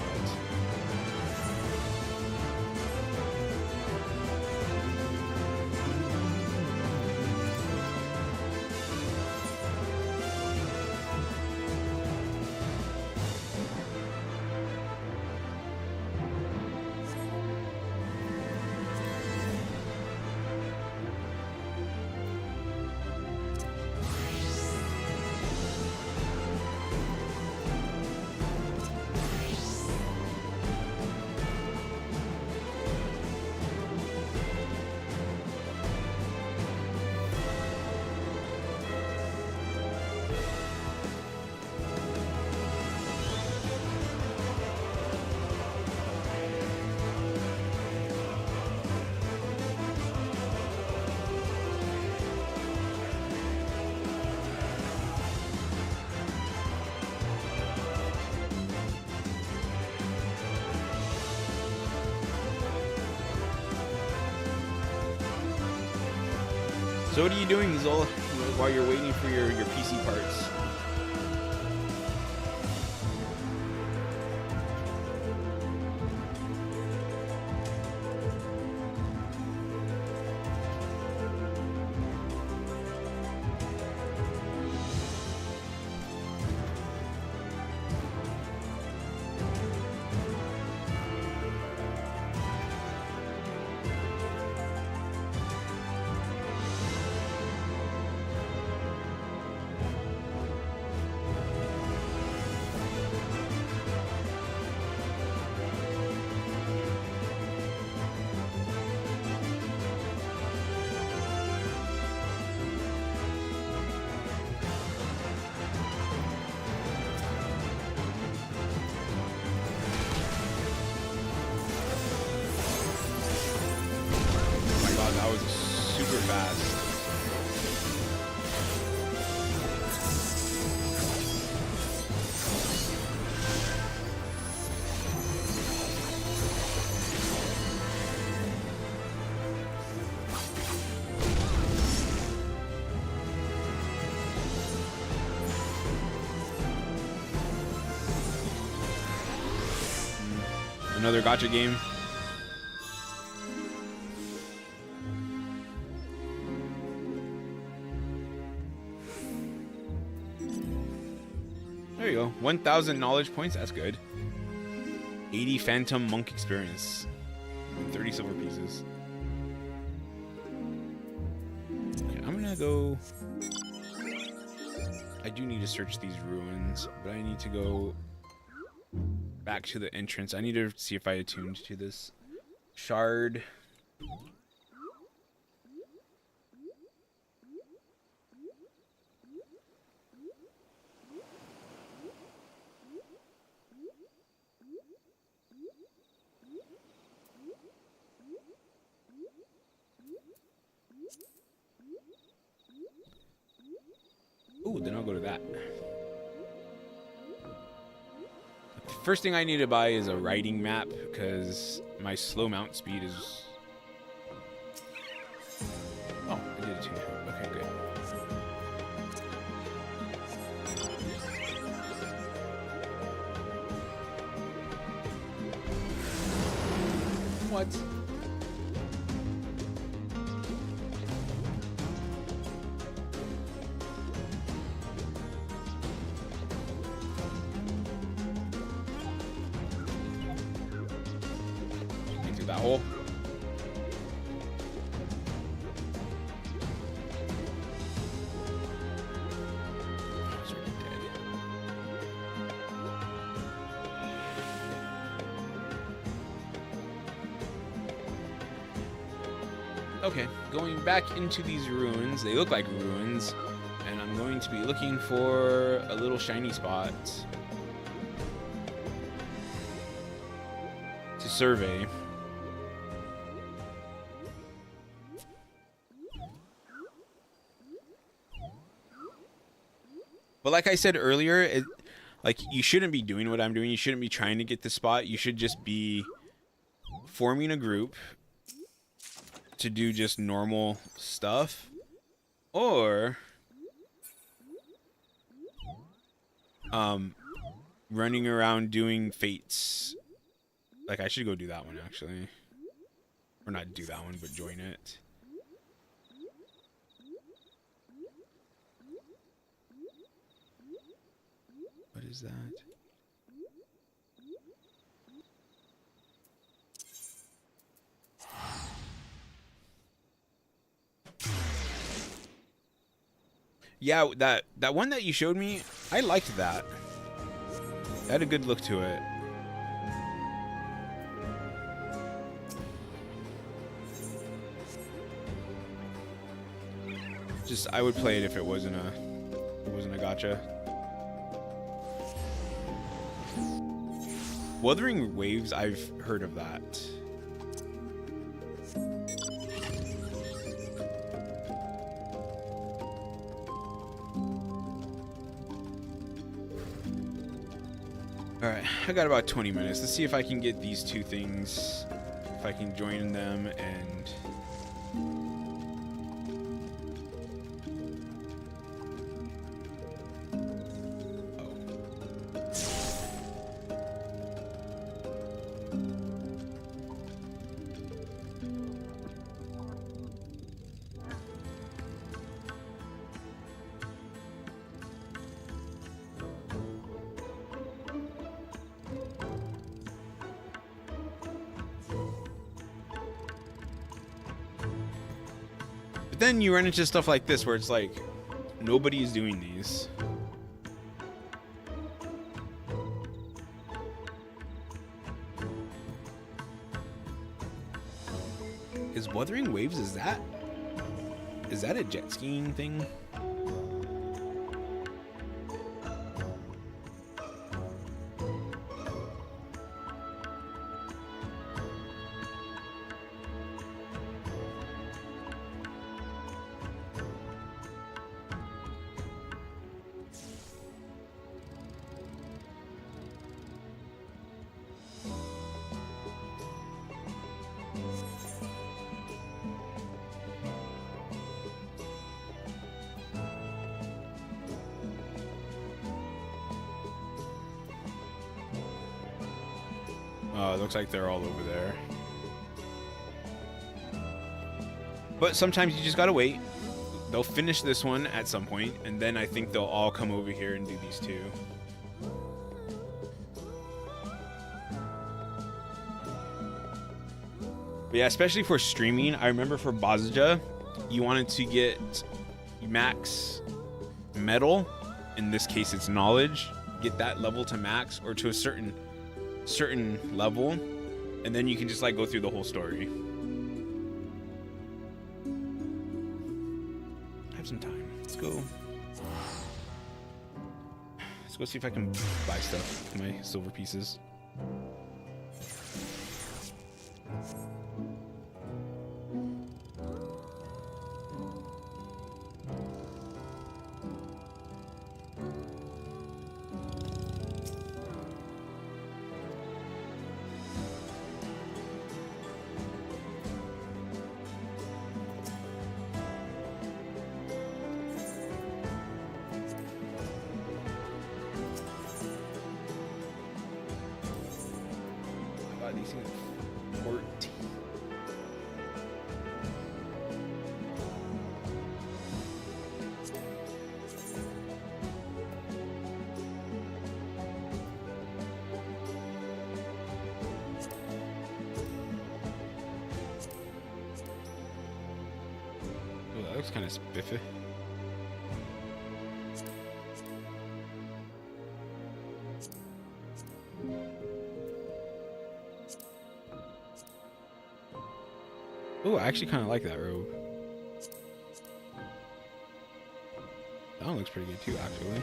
So what are you doing, Zola, while you're waiting for your PC parts? That was super fast. Another gacha game. There you go. 1,000 knowledge points. That's good. 80 Phantom Monk experience. 30 silver pieces. Okay, I'm gonna go. I do need to search these ruins, but I need to go back to the entrance. I need to see if I attuned to this shard. Ooh, then I'll go to that. The first thing I need to buy is a riding map because my slow mount speed is... Oh, I did it too. Okay, good. What? Into that hole. It's already dead. Okay, going back into these ruins. They look like ruins, and I'm going to be looking for a little shiny spot to survey. But like I said earlier, like you shouldn't be doing what I'm doing. You shouldn't be trying to get the spot. You should just be forming a group to do just normal stuff, or running around doing fates. Like I should go do that one actually, or not do that one, but join it. What is that? Yeah, that one that you showed me, I liked that. It had a good look to it. Just I would play it if it wasn't a gacha. Wuthering Waves, I've heard of that. Alright, I got about 20 minutes. Let's see if I can get these two things. If I can join them and... Then you run into stuff like this where it's like nobody's doing these. Is Wuthering Waves, is that a jet skiing thing? Oh, it looks like they're all over there. But sometimes you just gotta wait. They'll finish this one at some point, and then I think they'll all come over here and do these two. But yeah, especially for streaming, I remember for Bazaja, you wanted to get max metal. In this case, it's knowledge. Get that level to max, or to a certain certain level, and then you can just like go through the whole story. I have some time. Let's go. Let's go see if I can buy stuff with my silver pieces. These things are 14. Oh, that looks kind of spiffy. Oh, I actually kind of like that robe. That one looks pretty good too, actually.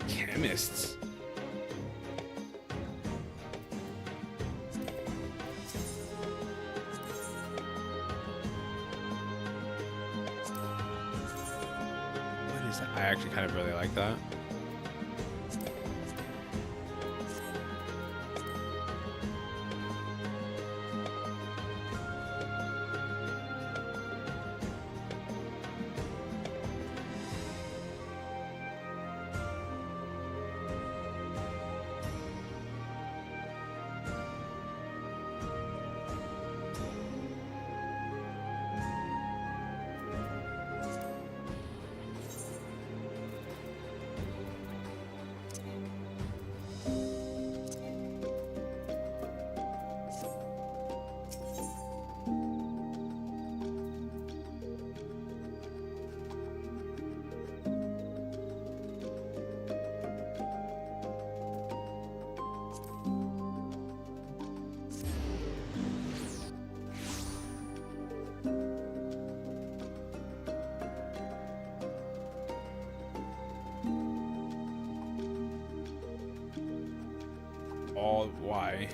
Chemists. What is that? I actually kind of really like that. All why?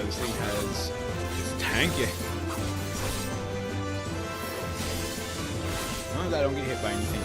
this thing has it's tanking. As long as I don't get hit by anything.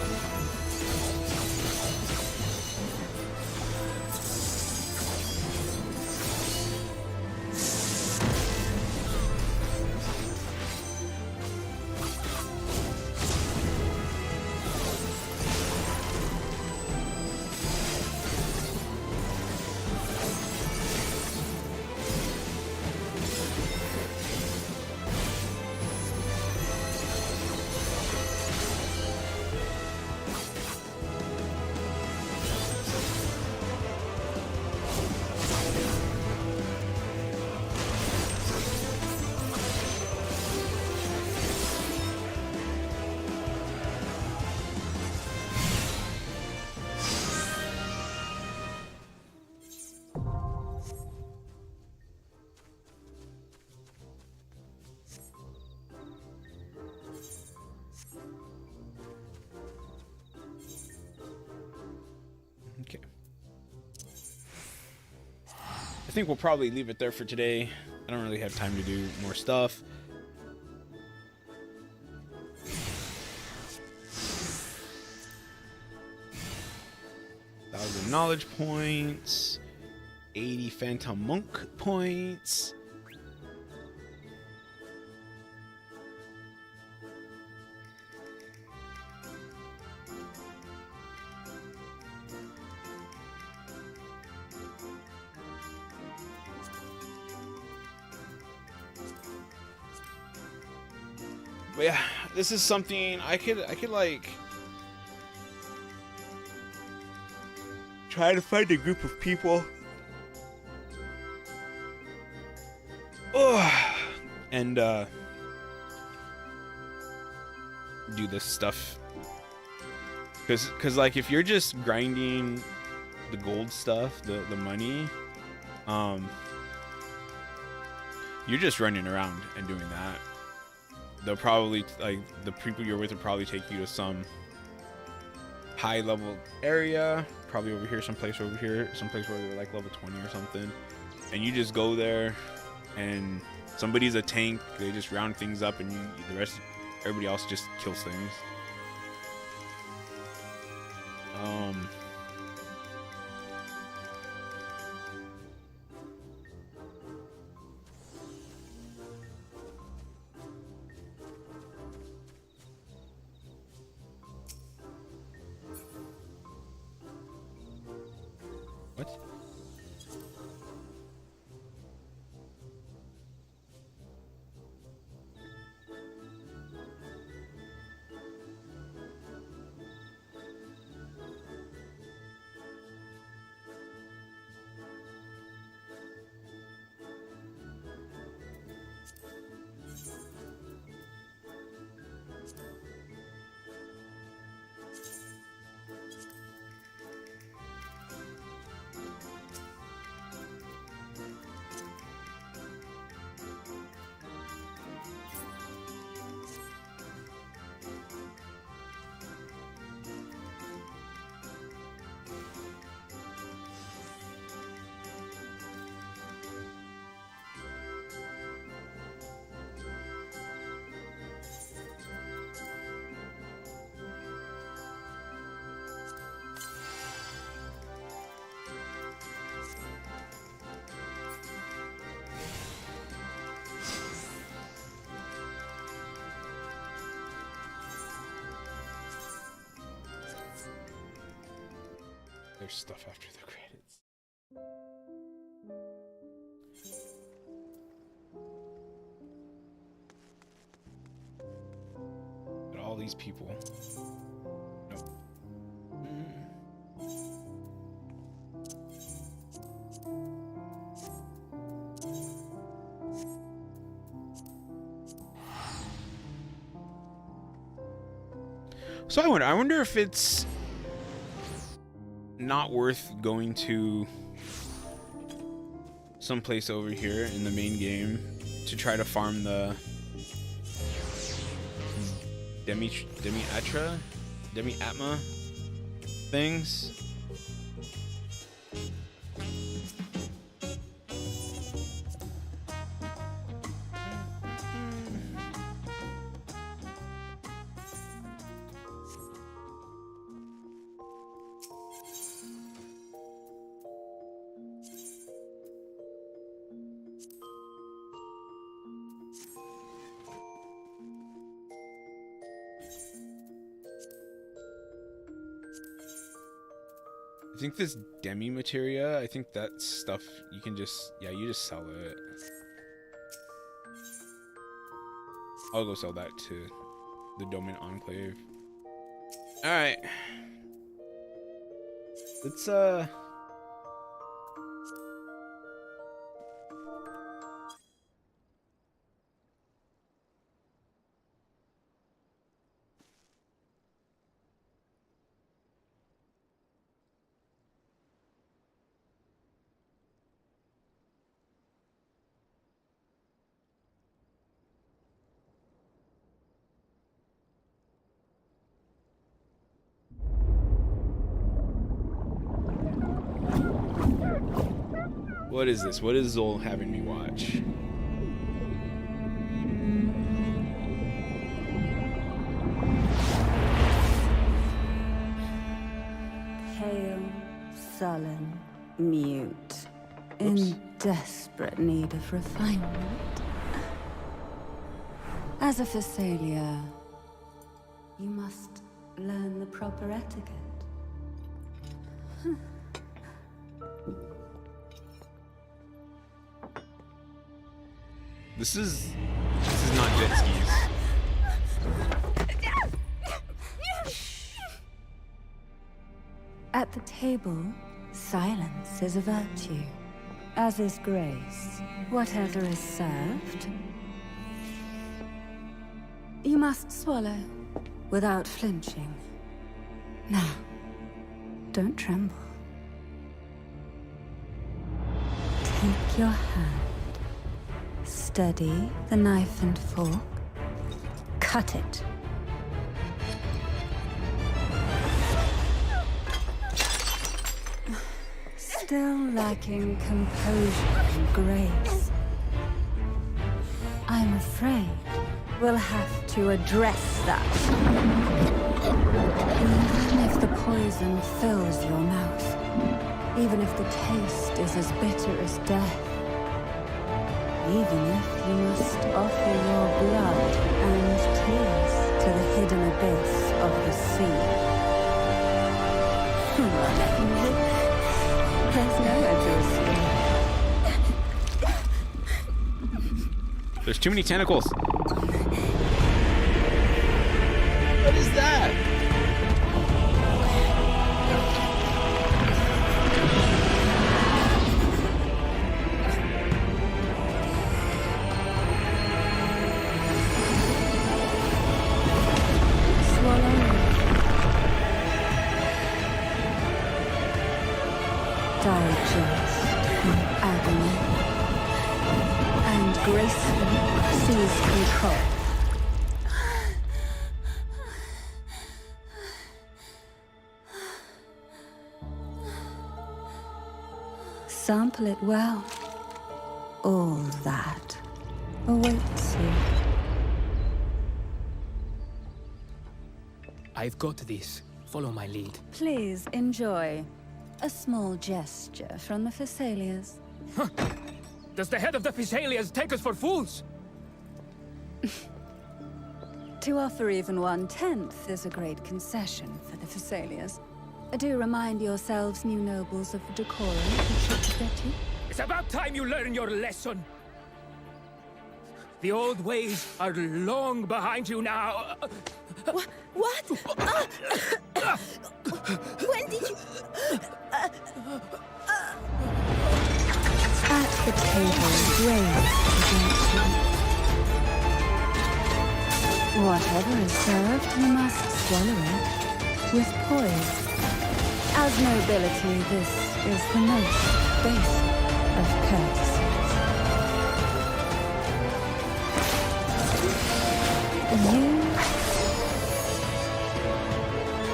Okay. I think we'll probably leave it there for today. I don't really have time to do more stuff. Thousand knowledge points, 80 Phantom Monk points. But yeah, this is something I could like try to find a group of people. And do this stuff. Cause like if you're just grinding the gold stuff, the money, you're just running around and doing that. They'll probably, like, the people you're with will probably take you to some high level area, probably over here, someplace over here, someplace where they're like level 20 or something, and you just go there and somebody's a tank, they just round things up, and everybody else just kills things. What? There's stuff after the credits. But all these people. Nope. So I wonder if it's not worth going to someplace over here in the main game to try to farm the demi-atma things. I think this demi materia, I think that stuff you can just, yeah, you just sell it. I'll go sell that to the Domain Enclave. Alright. Let's, what is this? What is Zol having me watch? Pale, sullen, mute, in desperate need of refinement. As a Phasalia, you must learn the proper etiquette. This is not jet skis. At the table, silence is a virtue, as is grace. Whatever is served, you must swallow without flinching. Now, don't tremble. Take your hand. Steady the knife and fork. Cut it. Still lacking composure and grace. I'm afraid we'll have to address that. Even if the poison fills your mouth, even if the taste is as bitter as death, even if you must offer your blood and tears to the hidden abyss of the sea. There's nowhere to escape. There's too many tentacles. What is that? Digest in agony, and gracefully seize control. Sample it well. All that awaits you. I've got this. Follow my lead. Please enjoy. A small gesture from the Phasalias. Huh. Does the head of the Phasalias take us for fools? To offer even 1/10 is a great concession for the Phasalias. Do remind yourselves, new nobles, of the decorum who should forget you. It's about time you learn your lesson. The old ways are long behind you now. What? When did you... At the table, grace against you. Whatever is served, you must swallow it with poise. As nobility, this is the most basic of courtesies. You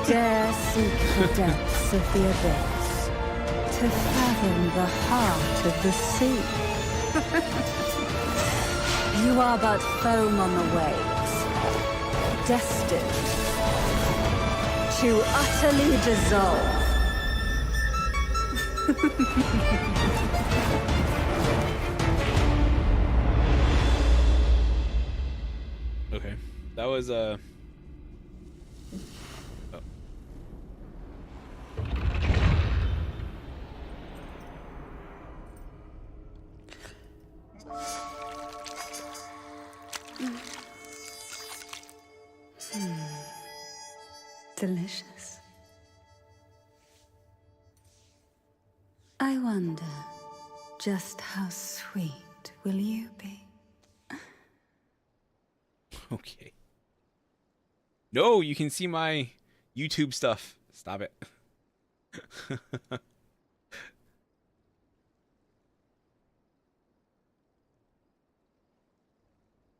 dare seek the depths of the abyss, to fathom the heart of the sea. You are but foam on the waves, destined to utterly dissolve. Okay, that was delicious. I wonder, just how sweet will you be? Okay. No, you can see my YouTube stuff. Stop it.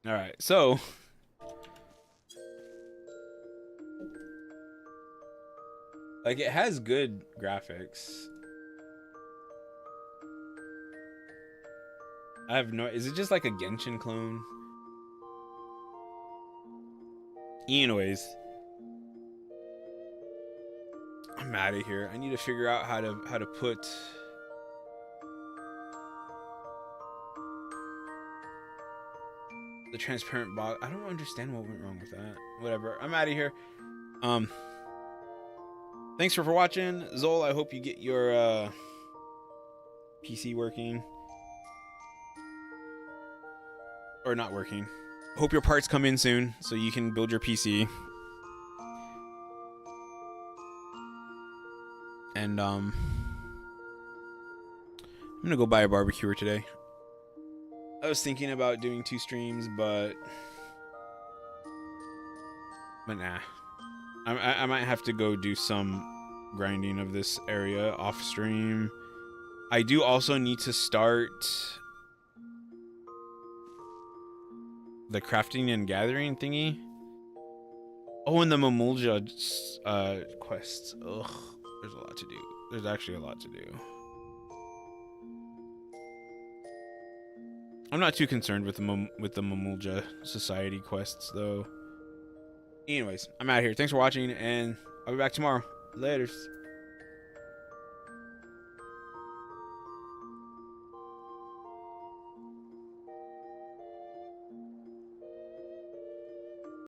All right, so like it has good graphics. I have no. Is it just like a Genshin clone? Anyways, I'm out of here. I need to figure out how to put the transparent box. I don't understand what went wrong with that. Whatever. I'm out of here. Thanks for watching, Zol. I hope you get your PC working. Or not working. Hope your parts come in soon so you can build your PC. And I'm gonna go buy a barbecuer today. I was thinking about doing 2 streams, but nah. I might have to go do some grinding of this area off stream. I do also need to start the crafting and gathering thingy. Oh, and the Mamulja quests. Ugh, there's a lot to do. There's actually a lot to do. I'm not too concerned with the Mamulja Society quests, though. Anyways, I'm out of here. Thanks for watching, and I'll be back tomorrow. Laters.